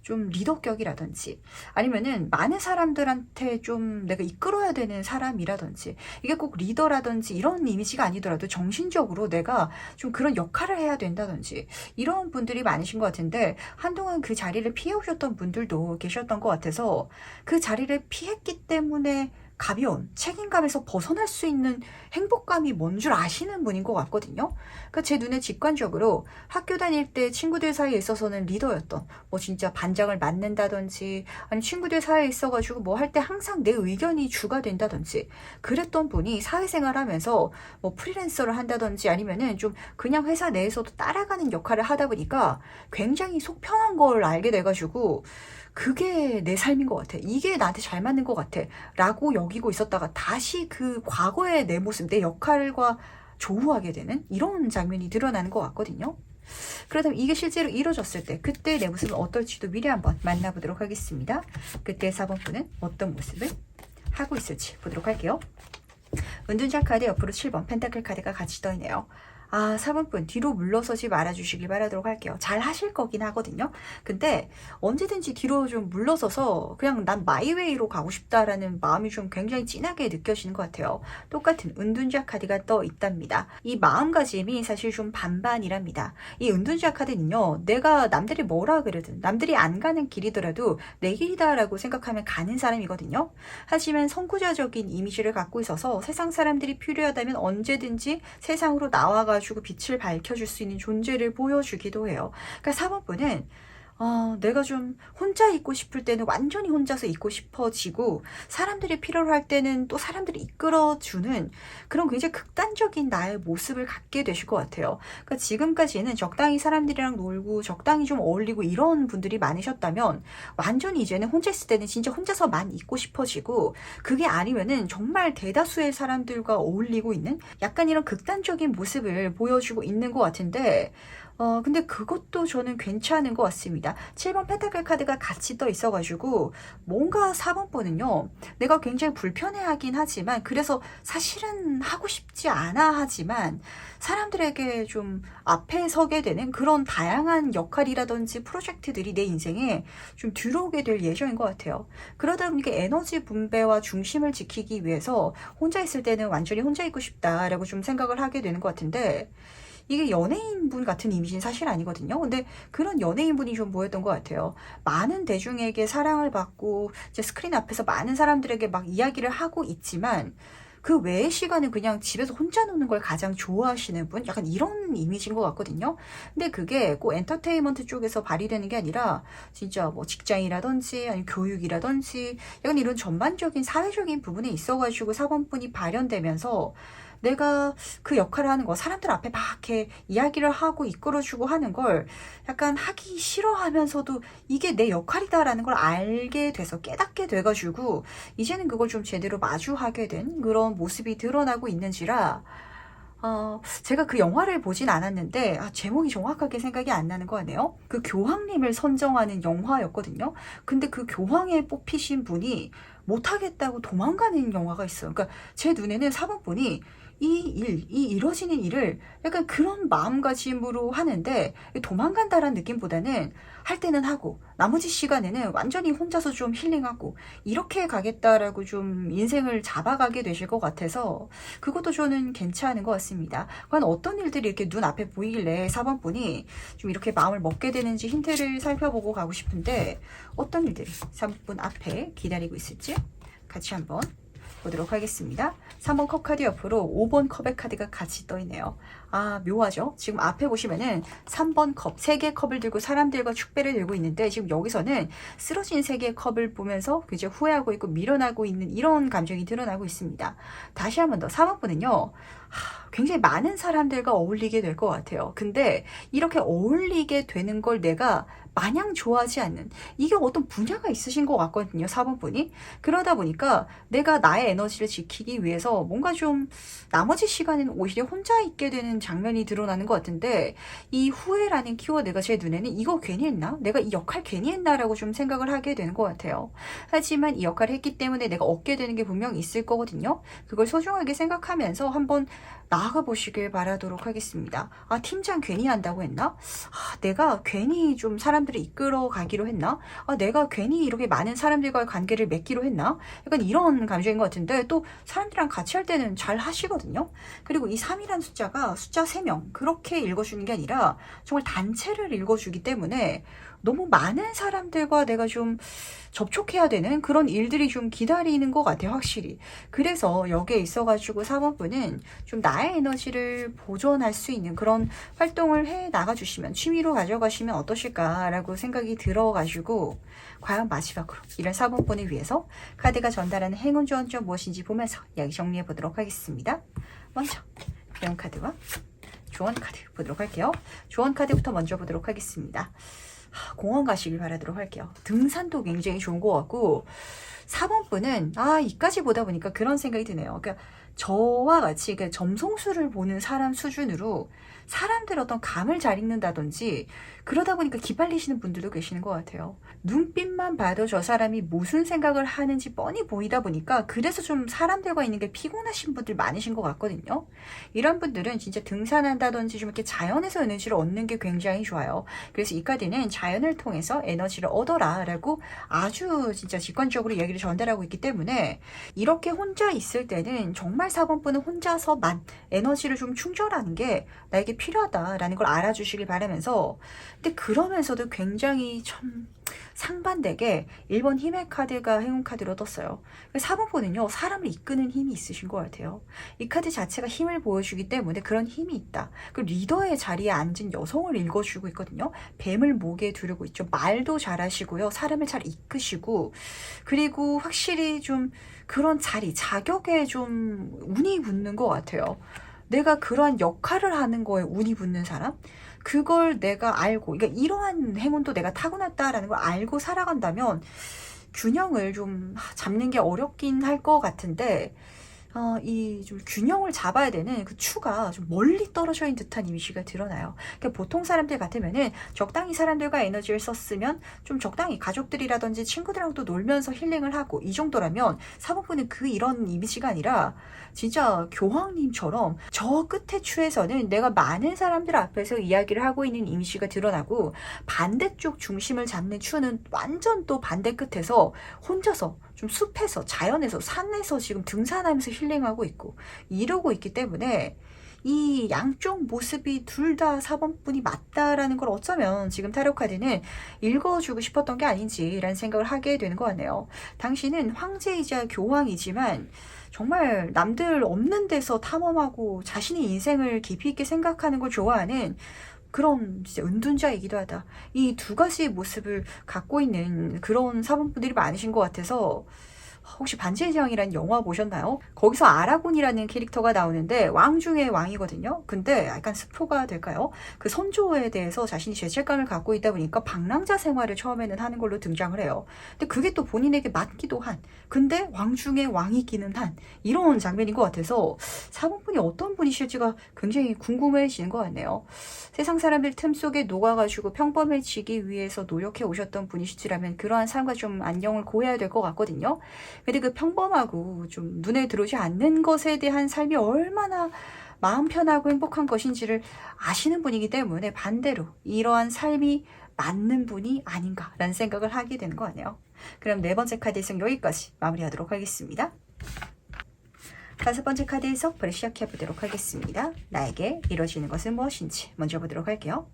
좀 리더격이라든지 아니면은 많은 사람들한테 좀 내가 이끌어야 되는 사람이라든지, 이게 꼭 리더라든지 이런 이미지가 아니더라도 정신적으로 내가 좀 그런 역할을 해야 된다든지 이런 분들이 많으신 것 같은데, 한동안 그 자리를 피해오셨던 분들도 계셨던 것 같아서 그 자리를 피했기 때문에 가벼운 책임감에서 벗어날 수 있는 행복감이 뭔 줄 아시는 분인 것 같거든요. 그러니까 제 눈에 직관적으로 학교 다닐 때 친구들 사이에 있어서는 리더였던, 뭐 진짜 반장을 맡는다든지 아니 친구들 사이에 있어가지고 뭐 할 때 항상 내 의견이 주가 된다든지 그랬던 분이 사회생활 하면서 뭐 프리랜서를 한다든지 아니면은 좀 그냥 회사 내에서도 따라가는 역할을 하다 보니까 굉장히 속 편한 걸 알게 돼가지고 그게 내 삶인 것 같아, 이게 나한테 잘 맞는 것 같아 라고 여기고 있었다가 다시 그 과거의 내 모습, 내 역할과 조우하게 되는 이런 장면이 드러나는 것 같거든요. 그렇다면 이게 실제로 이루어졌을 때 그때 내 모습은 어떨지도 미리 한번 만나보도록 하겠습니다. 그때 4번 분은 어떤 모습을 하고 있을지 보도록 할게요. 은둔자 카드 옆으로 7번 펜타클 카드가 같이 떠있네요. 4번 분 뒤로 물러서지 말아주시길 바라도록 할게요. 잘 하실 거긴 하거든요. 근데 언제든지 뒤로 좀 물러서서 그냥 난 마이웨이로 가고 싶다라는 마음이 좀 굉장히 진하게 느껴지는 것 같아요. 똑같은 은둔자 카드가 떠 있답니다. 이 마음가짐이 사실 좀 반반이랍니다. 이 은둔자 카드는요, 내가 남들이 뭐라 그러든 남들이 안 가는 길이더라도 내 길이다라고 생각하면 가는 사람이거든요. 하지만 선구자적인 이미지를 갖고 있어서 세상 사람들이 필요하다면 언제든지 세상으로 나와가지고 빛을 밝혀줄 수 있는 존재를 보여주기도 해요. 그러니까 4번 분은 내가 좀 혼자 있고 싶을 때는 완전히 혼자서 있고 싶어지고, 사람들이 필요로 할 때는 또 사람들이 이끌어주는 그런 굉장히 극단적인 나의 모습을 갖게 되실 것 같아요. 그러니까 지금까지는 적당히 사람들이랑 놀고 적당히 좀 어울리고 이런 분들이 많으셨다면, 완전히 이제는 혼자 있을 때는 진짜 혼자서만 있고 싶어지고, 그게 아니면은 정말 대다수의 사람들과 어울리고 있는 약간 이런 극단적인 모습을 보여주고 있는 것 같은데, 근데 그것도 저는 괜찮은 것 같습니다. 7번 펜타클 카드가 같이 떠 있어가지고 뭔가 4번 분은요, 내가 굉장히 불편해하긴 하지만, 그래서 사실은 하고 싶지 않아 하지만 사람들에게 좀 앞에 서게 되는 그런 다양한 역할이라든지 프로젝트들이 내 인생에 좀 들어오게 될 예정인 것 같아요. 그러다 보니까 에너지 분배와 중심을 지키기 위해서 혼자 있을 때는 완전히 혼자 있고 싶다라고 좀 생각을 하게 되는 것 같은데, 이게 연예인분 같은 이미지는 사실 아니거든요. 근데 그런 연예인분이 좀 보였던 것 같아요. 많은 대중에게 사랑을 받고 이제 스크린 앞에서 많은 사람들에게 막 이야기를 하고 있지만, 그 외의 시간은 그냥 집에서 혼자 노는 걸 가장 좋아하시는 분? 약간 이런 이미지인 것 같거든요. 근데 그게 꼭 엔터테인먼트 쪽에서 발휘되는 게 아니라 진짜 뭐 직장이라든지 아니면 교육이라든지 약간 이런 전반적인 사회적인 부분에 있어가지고 사번분이 발현되면서 내가 그 역할을 하는 거, 사람들 앞에 막 이렇게 이야기를 하고 이끌어주고 하는 걸 약간 하기 싫어하면서도 이게 내 역할이다라는 걸 알게 돼서 깨닫게 돼가지고 이제는 그걸 좀 제대로 마주하게 된 그런 모습이 드러나고 있는지라 제가 그 영화를 보진 않았는데 제목이 정확하게 생각이 안 나는 거 같네요. 그 교황님을 선정하는 영화였거든요. 근데 그 교황에 뽑히신 분이 못하겠다고 도망가는 영화가 있어요. 그러니까 제 눈에는 사번분이 이 이뤄지는 일을 약간 그런 마음가짐으로 하는데 도망간다라는 느낌보다는 할 때는 하고 나머지 시간에는 완전히 혼자서 좀 힐링하고 이렇게 가겠다라고 좀 인생을 잡아가게 되실 것 같아서 그것도 저는 괜찮은 것 같습니다. 과연 어떤 일들이 이렇게 눈앞에 보이길래 4번분이 좀 이렇게 마음을 먹게 되는지 힌트를 살펴보고 가고 싶은데 어떤 일들이 3번 앞에 기다리고 있을지 같이 한번 보도록 하겠습니다. 3번 컵 카드 옆으로 5번 컵의 카드가 같이 떠있네요. 묘하죠? 지금 앞에 보시면은 3번 컵, 3개의 컵을 들고 사람들과 축배를 들고 있는데 지금 여기서는 쓰러진 3개의 컵을 보면서 이제 후회하고 있고 미련하고 있는 이런 감정이 드러나고 있습니다. 다시 한 번 더 4번분은요. 굉장히 많은 사람들과 어울리게 될 것 같아요. 근데 이렇게 어울리게 되는 걸 내가 마냥 좋아하지 않는 이게 어떤 분야가 있으신 것 같거든요. 4번분이. 그러다 보니까 내가 나의 에너지를 지키기 위해서 뭔가 좀 나머지 시간에는 오히려 혼자 있게 되는 장면이 드러나는 것 같은데 이 후회라는 키워드가 제 눈에는 이거 괜히 했나? 내가 이 역할 괜히 했나? 라고 좀 생각을 하게 되는 것 같아요. 하지만 이 역할을 했기 때문에 내가 얻게 되는 게 분명 있을 거거든요. 그걸 소중하게 생각하면서 한번 나아가 보시길 바라도록 하겠습니다. 팀장 괜히 한다고 했나? 내가 괜히 좀 사람들을 이끌어 가기로 했나? 내가 괜히 이렇게 많은 사람들과의 관계를 맺기로 했나? 약간 이런 감정인 것 같은데 또 사람들이랑 같이 할 때는 잘 하시거든요. 그리고 이 3이라는 숫자가 숫자 3명 그렇게 읽어주는 게 아니라 정말 단체를 읽어주기 때문에 너무 많은 사람들과 내가 좀 접촉해야 되는 그런 일들이 좀 기다리는 것 같아요. 확실히. 그래서 여기에 있어가지고 4번분은 좀 나의 에너지를 보존할 수 있는 그런 활동을 해 나가주시면 취미로 가져가시면 어떠실까라고 생각이 들어가지고 과연 마지막으로 이런 4번분을 위해서 카드가 전달하는 행운 조언점 무엇인지 보면서 이야기 정리해 보도록 하겠습니다. 먼저 배운 카드와 조언 카드 보도록 할게요. 조언 카드부터 먼저 보도록 하겠습니다. 공원 가시길 바라도록 할게요. 등산도 굉장히 좋은 것 같고 4번분은 이까지 보다 보니까 그런 생각이 드네요. 그러니까 저와 같이 점성술을 보는 사람 수준으로 사람들 어떤 감을 잘 읽는다든지 그러다 보니까 기빨리시는 분들도 계시는 것 같아요. 눈빛만 봐도 저 사람이 무슨 생각을 하는지 뻔히 보이다 보니까 그래서 좀 사람들과 있는 게 피곤하신 분들 많으신 것 같거든요. 이런 분들은 진짜 등산한다든지 좀 이렇게 자연에서 에너지를 얻는 게 굉장히 좋아요. 그래서 이 카드는 자연을 통해서 에너지를 얻어라 라고 아주 진짜 직관적으로 얘기를 전달하고 있기 때문에 이렇게 혼자 있을 때는 정말 4번분은 혼자서만 에너지를 좀 충전하는 게 나에게 필요하다라는 걸 알아주시길 바라면서 근데 그러면서도 굉장히 참 상반되게 1번 힘의 카드가 행운 카드로 떴어요. 4번분은요 사람을 이끄는 힘이 있으신 것 같아요. 이 카드 자체가 힘을 보여주기 때문에 그런 힘이 있다. 그리고 리더의 자리에 앉은 여성을 읽어주고 있거든요. 뱀을 목에 두르고 있죠. 말도 잘하시고요. 사람을 잘 이끄시고 그리고 확실히 좀 그런 자리, 자격에 좀 운이 붙는 것 같아요. 내가 그러한 역할을 하는 거에 운이 붙는 사람? 그걸 내가 알고, 그러니까 이러한 행운도 내가 타고났다라는 걸 알고 살아간다면 균형을 좀 잡는 게 어렵긴 할 것 같은데 이 좀 균형을 잡아야 되는 그 추가 좀 멀리 떨어져 있는 듯한 이미지가 드러나요. 그러니까 보통 사람들 같으면은 적당히 사람들과 에너지를 썼으면 좀 적당히 가족들이라든지 친구들하고도 놀면서 힐링을 하고 이 정도라면 4번분은 이런 이미지가 아니라 진짜 교황님처럼 저 끝의 추에서는 내가 많은 사람들 앞에서 이야기를 하고 있는 이미지가 드러나고 반대쪽 중심을 잡는 추는 완전 또 반대 끝에서 혼자서 좀 숲에서 자연에서 산에서 지금 등산하면서 힐링하고 있고 이러고 있기 때문에 이 양쪽 모습이 둘 다 4번분이 맞다라는 걸 어쩌면 지금 타로 카드는 읽어주고 싶었던 게 아닌지라는 생각을 하게 되는 것 같네요. 당신은 황제이자 교황이지만 정말 남들 없는 데서 탐험하고 자신의 인생을 깊이 있게 생각하는 걸 좋아하는 그런 진짜 은둔자이기도 하다. 이 두 가지의 모습을 갖고 있는 그런 사본분들이 많으신 것 같아서 혹시 반지의 제왕이라는 영화 보셨나요? 거기서 아라곤이라는 캐릭터가 나오는데 왕 중의 왕이거든요. 근데 약간 스포가 될까요? 그 선조에 대해서 자신이 죄책감을 갖고 있다 보니까 방랑자 생활을 처음에는 하는 걸로 등장을 해요. 근데 그게 또 본인에게 맞기도 한, 근데 왕 중의 왕이기는 한 이런 장면인 것 같아서 사본분이 어떤 분이실지가 굉장히 궁금해지는 것 같네요. 세상 사람들 틈 속에 녹아가지고 평범해지기 위해서 노력해 오셨던 분이시라면 그러한 삶과 좀 안녕을 고해야 될 것 같거든요. 근데 그 평범하고 좀 눈에 들어오지 않는 것에 대한 삶이 얼마나 마음 편하고 행복한 것인지를 아시는 분이기 때문에 반대로 이러한 삶이 맞는 분이 아닌가라는 생각을 하게 되는 거 아니에요. 그럼 네 번째 카드 해석 여기까지 마무리하도록 하겠습니다. 다섯 번째 카드 해석 바로 시작해 보도록 하겠습니다. 나에게 이루어지는 것은 무엇인지 먼저 보도록 할게요.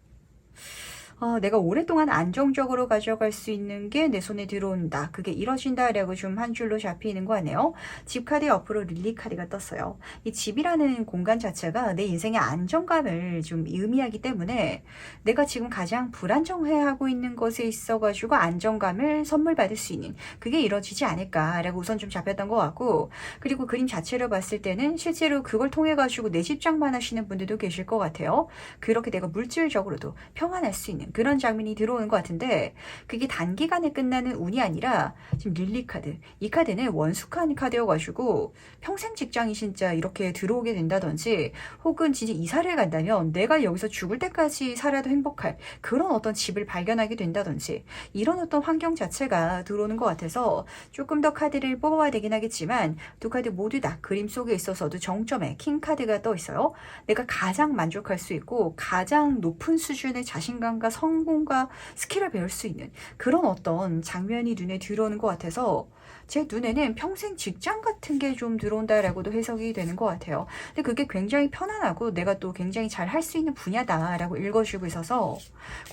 내가 오랫동안 안정적으로 가져갈 수 있는 게 내 손에 들어온다. 그게 이뤄진다라고 좀 한 줄로 잡히는 거 아니에요? 집 카드 옆으로 릴리 카드가 떴어요. 이 집이라는 공간 자체가 내 인생의 안정감을 좀 의미하기 때문에 내가 지금 가장 불안정해하고 있는 것에 있어가지고 안정감을 선물 받을 수 있는 그게 이뤄지지 않을까라고 우선 좀 잡혔던 것 같고, 그리고 그림 자체를 봤을 때는 실제로 그걸 통해 가지고 내 집장만 하시는 분들도 계실 것 같아요. 그렇게 내가 물질적으로도 평안할 수 있는 그런 장면이 들어오는 것 같은데, 그게 단기간에 끝나는 운이 아니라 지금 릴리 카드, 이 카드는 원숙한 카드여가지고 평생 직장이 진짜 이렇게 들어오게 된다든지, 혹은 진짜 이사를 간다면 내가 여기서 죽을 때까지 살아도 행복할 그런 어떤 집을 발견하게 된다든지, 이런 어떤 환경 자체가 들어오는 것 같아서 조금 더 카드를 뽑아야 되긴 하겠지만 두 카드 모두 다 그림 속에 있어서도 정점에 킹 카드가 떠 있어요. 내가 가장 만족할 수 있고 가장 높은 수준의 자신감과 성공과 스킬을 배울 수 있는 그런 어떤 장면이 눈에 들어오는 것 같아서 제 눈에는 평생 직장 같은 게 좀 들어온다라고도 해석이 되는 것 같아요. 근데 그게 굉장히 편안하고 내가 또 굉장히 잘 할 수 있는 분야다라고 읽어주고 있어서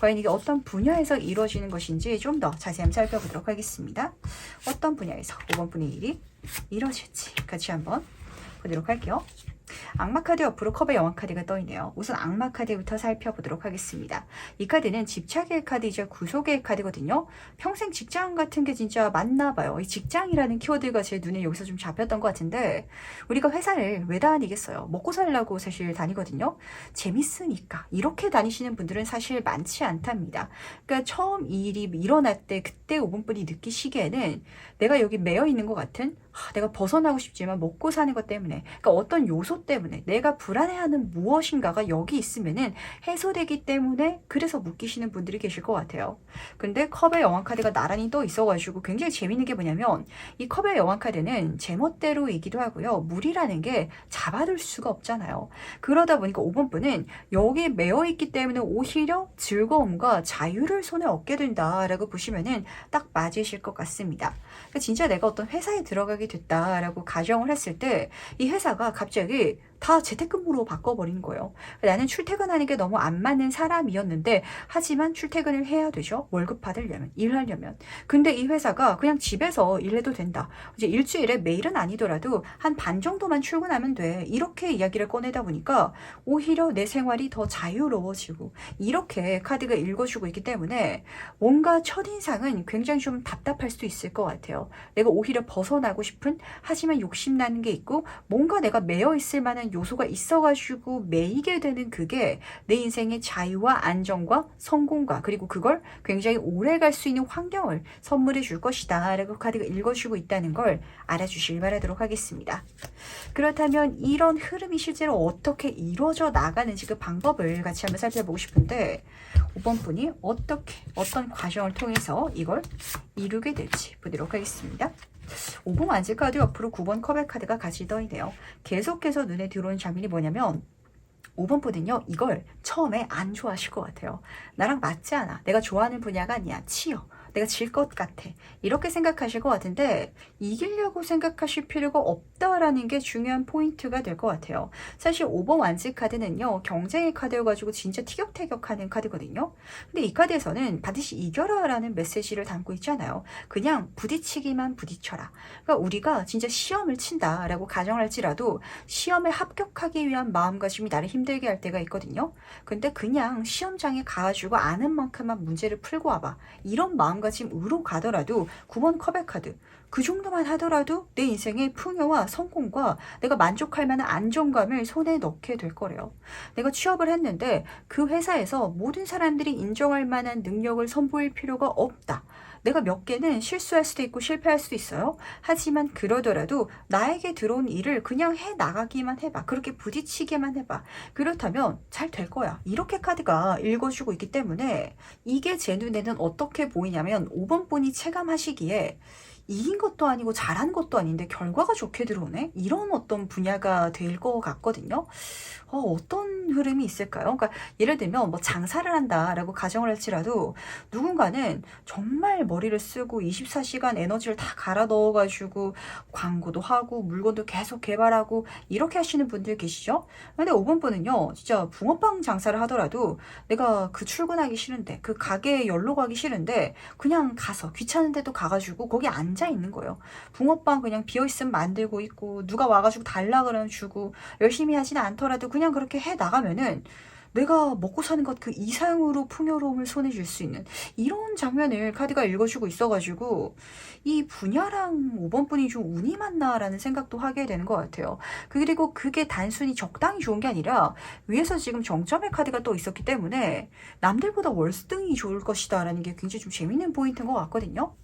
과연 이게 어떤 분야에서 이루어지는 것인지 좀 더 자세히 한번 살펴보도록 하겠습니다. 어떤 분야에서 5번 분의 일이 이루어질지 같이 한번 보도록 할게요. 악마 카드 옆으로 컵의 여왕 카드가 떠있네요. 우선 악마 카드부터 살펴보도록 하겠습니다. 이 카드는 집착의 카드이자 구속의 카드거든요. 평생 직장 같은 게 진짜 맞나봐요. 이 직장이라는 키워드가 제 눈에 여기서 좀 잡혔던 것 같은데, 우리가 회사를 왜 다니겠어요? 먹고 살려고 사실 다니거든요. 재밌으니까 이렇게 다니시는 분들은 사실 많지 않답니다. 그러니까 처음 이 일이 일어날 때 그때 5분분이 느끼시기에는 내가 여기 매여 있는 것 같은, 내가 벗어나고 싶지만 먹고 사는 것 때문에, 그러니까 어떤 요소 때문에 내가 불안해하는 무엇인가가 여기 있으면은 해소되기 때문에 그래서 묶이시는 분들이 계실 것 같아요. 근데 컵의 여왕 카드가 나란히 떠 있어가지고 굉장히 재밌는 게 뭐냐면, 이 컵의 여왕 카드는 제멋대로이기도 하고요. 물이라는 게 잡아둘 수가 없잖아요. 그러다 보니까 5번 분은 여기에 매여 있기 때문에 오히려 즐거움과 자유를 손에 얻게 된다라고 보시면은 딱 맞으실 것 같습니다. 그러니까 진짜 내가 어떤 회사에 들어가게 됐다라고 가정을 했을 때 이 회사가 갑자기 다 재택근무로 바꿔버린 거예요. 나는 출퇴근하는 게 너무 안 맞는 사람이었는데, 하지만 출퇴근을 해야 되죠. 월급 받으려면, 일하려면. 근데 이 회사가 그냥 집에서 일해도 된다. 이제 일주일에 매일은 아니더라도 한 반 정도만 출근하면 돼. 이렇게 이야기를 꺼내다 보니까 오히려 내 생활이 더 자유로워지고, 이렇게 카드가 읽어주고 있기 때문에 뭔가 첫인상은 굉장히 좀 답답할 수도 있을 것 같아요. 내가 오히려 벗어나고 싶은, 하지만 욕심나는 게 있고 뭔가 내가 매여 있을 만한 요소가 있어가지고 매이게 되는, 그게 내 인생의 자유와 안정과 성공과, 그리고 그걸 굉장히 오래 갈 수 있는 환경을 선물해 줄 것이다 라고 카드가 읽어주고 있다는 걸 알아주실 바라도록 하겠습니다. 그렇다면 이런 흐름이 실제로 어떻게 이루어져 나가는지 그 방법을 같이 한번 살펴보고 싶은데, 5번 분이 어떻게 어떤 과정을 통해서 이걸 이루게 될지 보도록 하겠습니다. 5번 완질 카드 옆으로 9번 컵의 카드가 같이 떠있네요. 계속해서 눈에 들어오는 장면이 뭐냐면, 5번 분은요, 이걸 처음에 안 좋아하실 것 같아요. 나랑 맞지 않아. 내가 좋아하는 분야가 아니야. 치여. 내가 질 것 같아. 이렇게 생각하실 것 같은데 이기려고 생각하실 필요가 없다라는 게 중요한 포인트가 될 것 같아요. 사실 5번 완즈 카드는요. 경쟁의 카드여가지고 진짜 티격태격하는 카드거든요. 근데 이 카드에서는 반드시 이겨라 라는 메시지를 담고 있잖아요. 그냥 부딪히기만 부딪혀라. 그러니까 우리가 진짜 시험을 친다라고 가정할지라도 시험에 합격하기 위한 마음가짐이 나를 힘들게 할 때가 있거든요. 근데 그냥 시험장에 가가지고 아는 만큼만 문제를 풀고 와봐. 이런 마음가짐으로 가더라도 9번 컵의 카드. 그 정도만 하더라도 내 인생의 풍요와 성공과 내가 만족할 만한 안정감을 손에 넣게 될 거래요. 내가 취업을 했는데 그 회사에서 모든 사람들이 인정할 만한 능력을 선보일 필요가 없다. 내가 몇 개는 실수할 수도 있고 실패할 수도 있어요. 하지만 그러더라도 나에게 들어온 일을 그냥 해 나가기만 해봐. 그렇게 부딪히게만 해봐. 그렇다면 잘 될 거야. 이렇게 카드가 읽어주고 있기 때문에 이게 제 눈에는 어떻게 보이냐면 5번 분이 체감하시기에 이긴 것도 아니고 잘한 것도 아닌데 결과가 좋게 들어오네? 이런 어떤 분야가 될 것 같거든요. 어떤 흐름이 있을까요? 그러니까 예를 들면 뭐 장사를 한다라고 가정을 할지라도 누군가는 정말 머리를 쓰고 24시간 에너지를 다 갈아 넣어가지고 광고도 하고 물건도 계속 개발하고 이렇게 하시는 분들 계시죠? 근데 5번 분은요, 진짜 붕어빵 장사를 하더라도 내가 그 출근하기 싫은데 그 가게에 연로 가기 싫은데 그냥 가서 귀찮은데도 가가지고 거기 앉아 있는 거예요. 붕어빵 그냥 비어있으면 만들고 있고 누가 와가지고 달라 그러면 주고 열심히 하지는 않더라도 그냥 그렇게 해 나가면은 내가 먹고 사는 것 그 이상으로 풍요로움을 손에 줄 수 있는 이런 장면을 카드가 읽어주고 있어가지고 이 분야랑 5번 분이 좀 운이 맞나라는 생각도 하게 되는 것 같아요. 그리고 그게 단순히 적당히 좋은 게 아니라 위에서 지금 정점의 카드가 또 있었기 때문에 남들보다 월등히 좋을 것이다 라는 게 굉장히 좀 재밌는 포인트인 것 같거든요.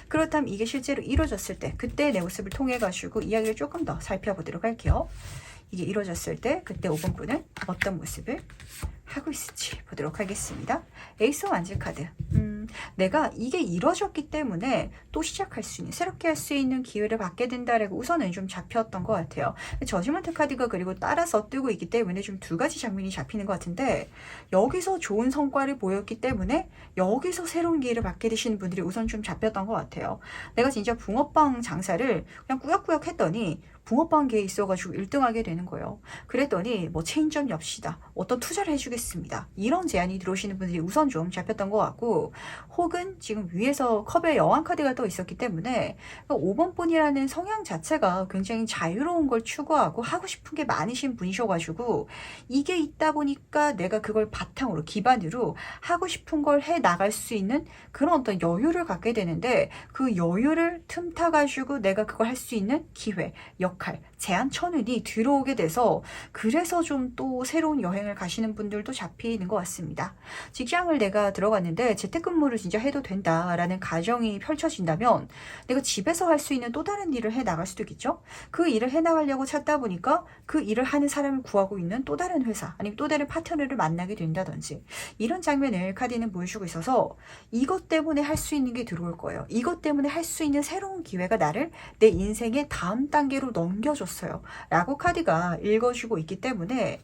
그렇다면 이게 실제로 이루어졌을 때 그때 내 모습을 통해 가지고 이야기를 조금 더 살펴보도록 할게요. 이게 이루어졌을 때 그때 5번 분은 어떤 모습을 하고 있을지 보도록 하겠습니다. 에이스 완즈 카드. 내가 이게 이루어졌기 때문에 또 시작할 수 있는, 새롭게 할 수 있는 기회를 받게 된다라고 우선은 좀 잡혔던 것 같아요. 저지먼트 카드가 그리고 따라서 뜨고 있기 때문에 좀 두 가지 장면이 잡히는 것 같은데 여기서 좋은 성과를 보였기 때문에 여기서 새로운 기회를 받게 되시는 분들이 우선 좀 잡혔던 것 같아요. 내가 진짜 붕어빵 장사를 그냥 꾸역꾸역 했더니 붕어빵계에 있어가지고 1등하게 되는 거예요. 그랬더니 뭐 체인점 엽시다. 어떤 투자를 해주겠습니다. 이런 제안이 들어오시는 분들이 우선 좀 잡혔던 것 같고 혹은 지금 위에서 컵에 여왕 카드가 또 있었기 때문에 5번 분이라는 성향 자체가 굉장히 자유로운 걸 추구하고 하고 싶은 게 많으신 분이셔가지고 이게 있다 보니까 내가 그걸 바탕으로 기반으로 하고 싶은 걸 해 나갈 수 있는 그런 어떤 여유를 갖게 되는데 그 여유를 틈타가지고 내가 그걸 할 수 있는 기회, 역할, 제한 천운이 들어오게 돼서 그래서 좀 또 새로운 여행을 가시는 분들도 잡히는 것 같습니다. 직장을 내가 들어갔는데 재택근무를 진짜 해도 된다라는 가정이 펼쳐진다면 내가 집에서 할 수 있는 또 다른 일을 해 나갈 수도 있겠죠? 그 일을 해 나가려고 찾다 보니까 그 일을 하는 사람을 구하고 있는 또 다른 회사 아니면 또 다른 파트너를 만나게 된다든지 이런 장면을 카드는 보여주고 있어서 이것 때문에 할 수 있는 게 들어올 거예요. 이것 때문에 할 수 있는 새로운 기회가 나를 내 인생의 다음 단계로 넘겨줬어요. 라고 카드가 읽어주고 있기 때문에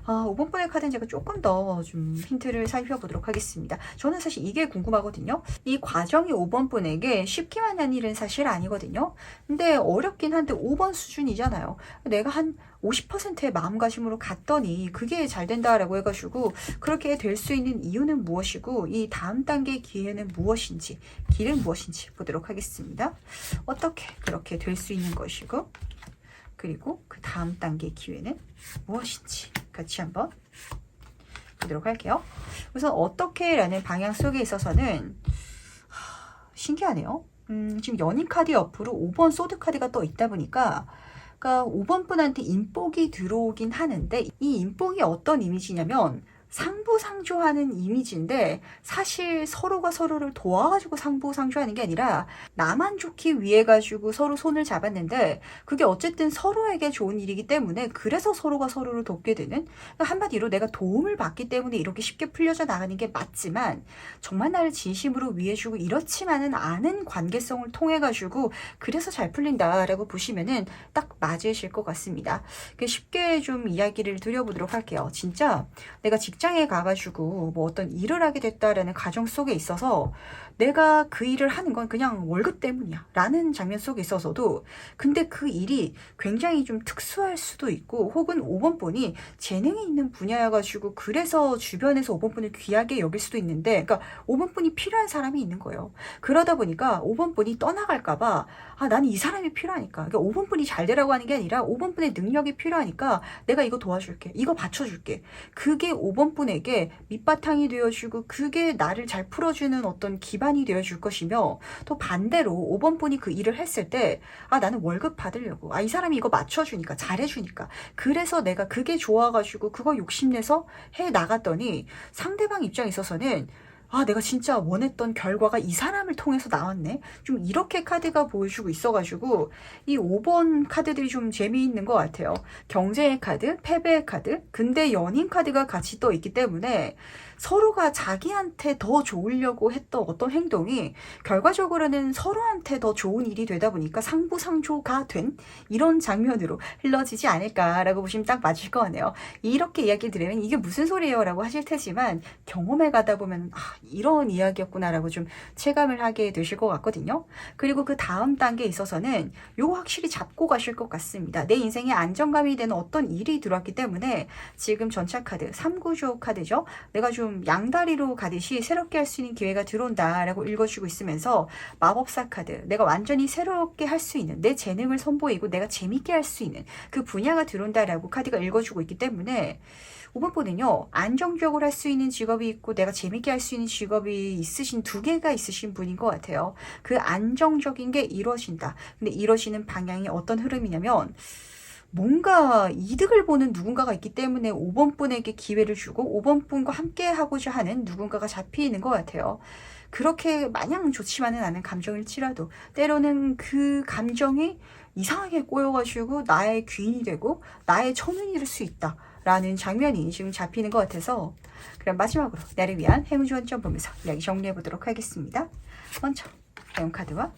5번 번의 카드는 제가 조금 더 좀 힌트를 살펴보도록 하겠습니다. 저는 사실 이게 궁금하거든요. 이 과정이 5번 분에게 쉽기만 한 일은 사실 아니거든요. 근데 어렵긴 한데 5번 수준이잖아요. 내가 한 50%의 마음가짐으로 갔더니 그게 잘 된다라고 해가지고 그렇게 될 수 있는 이유는 무엇이고 이 다음 단계의 기회는 무엇인지 길은 무엇인지 보도록 하겠습니다. 어떻게 그렇게 될 수 있는 것이고 그리고 그 다음 단계의 기회는 무엇인지 같이 한번 보도록 할게요. 우선 어떻게 라는 방향 속에 있어서는 신기하네요. 지금 연인 카드 옆으로 5번 소드 카드가 떠 있다 보니까 그러니까 5번 분한테 인복이 들어오긴 하는데 이 인복이 어떤 이미지냐면 상부상조하는 이미지인데 사실 서로가 서로를 도와가지고 상부상조하는 게 아니라 나만 좋기 위해 가지고 서로 손을 잡았는데 그게 어쨌든 서로에게 좋은 일이기 때문에 그래서 서로가 서로를 돕게 되는 그러니까 한마디로 내가 도움을 받기 때문에 이렇게 쉽게 풀려져 나가는 게 맞지만 정말 나를 진심으로 위해주고 이렇지만은 않은 관계성을 통해 가지고 그래서 잘 풀린다라고 보시면은 딱 맞으실 것 같습니다. 쉽게 좀 이야기를 드려보도록 할게요. 진짜 내가 직장에 가가지고 뭐 어떤 일을 하게 됐다라는 가정 속에 있어서 내가 그 일을 하는 건 그냥 월급 때문이야 라는 장면 속에 있어서도 근데 그 일이 굉장히 좀 특수할 수도 있고 혹은 5번 분이 재능이 있는 분야여가지고 그래서 주변에서 5번 분을 귀하게 여길 수도 있는데 그러니까 5번 분이 필요한 사람이 있는 거예요. 그러다 보니까 5번 분이 떠나갈까봐 나는 이 사람이 필요하니까 그러니까 5번 분이 잘 되라고 하는 게 아니라 5번 분의 능력이 필요하니까 내가 이거 도와줄게. 이거 받쳐줄게. 그게 5번 분에게 밑바탕이 되어주고 그게 나를 잘 풀어주는 어떤 기반이 되어줄 것이며 또 반대로 5번 분이 그 일을 했을 때 나는 월급 받으려고 이 사람이 이거 맞춰주니까 잘해주니까 그래서 내가 그게 좋아가지고 그거 욕심내서 해 나갔더니 상대방 입장에 있어서는 내가 진짜 원했던 결과가 이 사람을 통해서 나왔네. 좀 이렇게 카드가 보여주고 있어가지고 이 5번 카드들이 좀 재미있는 것 같아요. 경쟁의 카드, 패배의 카드, 근데 연인 카드가 같이 떠 있기 때문에 서로가 자기한테 더 좋으려고 했던 어떤 행동이 결과적으로는 서로한테 더 좋은 일이 되다 보니까 상부상조가 된 이런 장면으로 흘러지지 않을까라고 보시면 딱 맞을 것 같네요. 이렇게 이야기를 들으면 이게 무슨 소리예요? 라고 하실 테지만 경험해 가다 보면 이런 이야기였구나라고 좀 체감을 하게 되실 것 같거든요. 그리고 그 다음 단계에 있어서는 요거 확실히 잡고 가실 것 같습니다. 내 인생에 안정감이 되는 어떤 일이 들어왔기 때문에 지금 전차 카드, 3구조 카드죠. 내가 좀 양다리로 가듯이 새롭게 할 수 있는 기회가 들어온다라고 읽어주고 있으면서 마법사 카드, 내가 완전히 새롭게 할 수 있는 내 재능을 선보이고 내가 재밌게 할 수 있는 그 분야가 들어온다라고 카드가 읽어주고 있기 때문에 5번 분은요 안정적으로 할 수 있는 직업이 있고 내가 재밌게 할 수 있는 직업이 있으신 두 개가 있으신 분인 것 같아요. 그 안정적인 게 이루어진다. 근데 이루어지는 방향이 어떤 흐름이냐면 뭔가 이득을 보는 누군가가 있기 때문에 5번 분에게 기회를 주고 5번 분과 함께 하고자 하는 누군가가 잡히는 것 같아요. 그렇게 마냥 좋지만은 않은 감정일지라도 때로는 그 감정이 이상하게 꼬여가지고 나의 귀인이 되고 나의 천운이 될 수 있다 라는 장면이 지금 잡히는 것 같아서 그럼 마지막으로 나를 위한 행운 조언 점 보면서 이야기 정리해 보도록 하겠습니다. 먼저 행운 카드와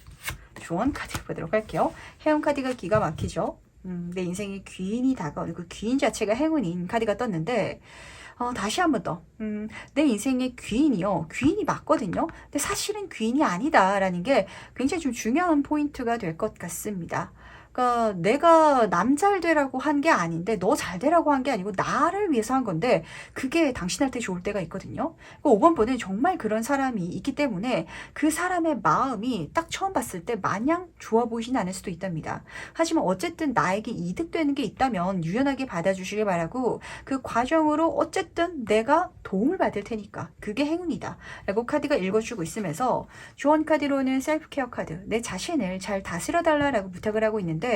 조언 카드 보도록 할게요. 행운 카드가 기가 막히죠. 내 인생에 귀인이 다가오는 그 귀인 자체가 행운인 카드가 떴는데 다시 한 번 더. 내 인생의 귀인이요. 귀인이 맞거든요. 근데 사실은 귀인이 아니다라는 게 굉장히 좀 중요한 포인트가 될 것 같습니다. 그러니까 내가 남 잘 되라고 한 게 아닌데 너 잘 되라고 한 게 아니고 나를 위해서 한 건데 그게 당신한테 좋을 때가 있거든요. 5번 분은 정말 그런 사람이 있기 때문에 그 사람의 마음이 딱 처음 봤을 때 마냥 좋아 보이진 않을 수도 있답니다. 하지만 어쨌든 나에게 이득되는 게 있다면 유연하게 받아주시길 바라고 그 과정으로 어쨌든 내가 도움을 받을 테니까 그게 행운이다 라고 카드가 읽어주고 있으면서 조언 카드로는 셀프 케어 카드, 내 자신을 잘 다스려 달라라고 부탁을 하고 있는데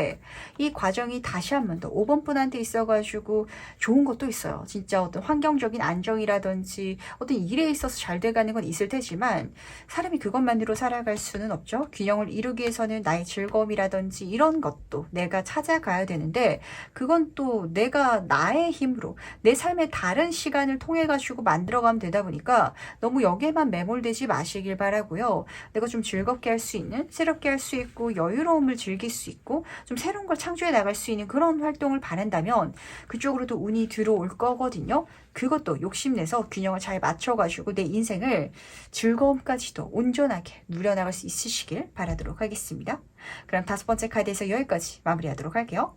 이 과정이 다시 한 번 더 5번 분한테 있어가지고 좋은 것도 있어요. 진짜 어떤 환경적인 안정이라든지 어떤 일에 있어서 잘 돼가는 건 있을 테지만 사람이 그것만으로 살아갈 수는 없죠. 균형을 이루기 위해서는 나의 즐거움이라든지 이런 것도 내가 찾아가야 되는데 그건 또 내가 나의 힘으로 내 삶의 다른 시간을 통해 가지고 만들어가면 되다 보니까 너무 여기에만 매몰되지 마시길 바라고요. 내가 좀 즐겁게 할 수 있는, 새롭게 할 수 있고 여유로움을 즐길 수 있고 좀 새로운 걸 창조해 나갈 수 있는 그런 활동을 바란다면 그쪽으로도 운이 들어올 거거든요. 그것도 욕심내서 균형을 잘 맞춰가지고 내 인생을 즐거움까지도 온전하게 누려나갈 수 있으시길 바라도록 하겠습니다. 그럼 5번째 카드에서 여기까지 마무리하도록 할게요.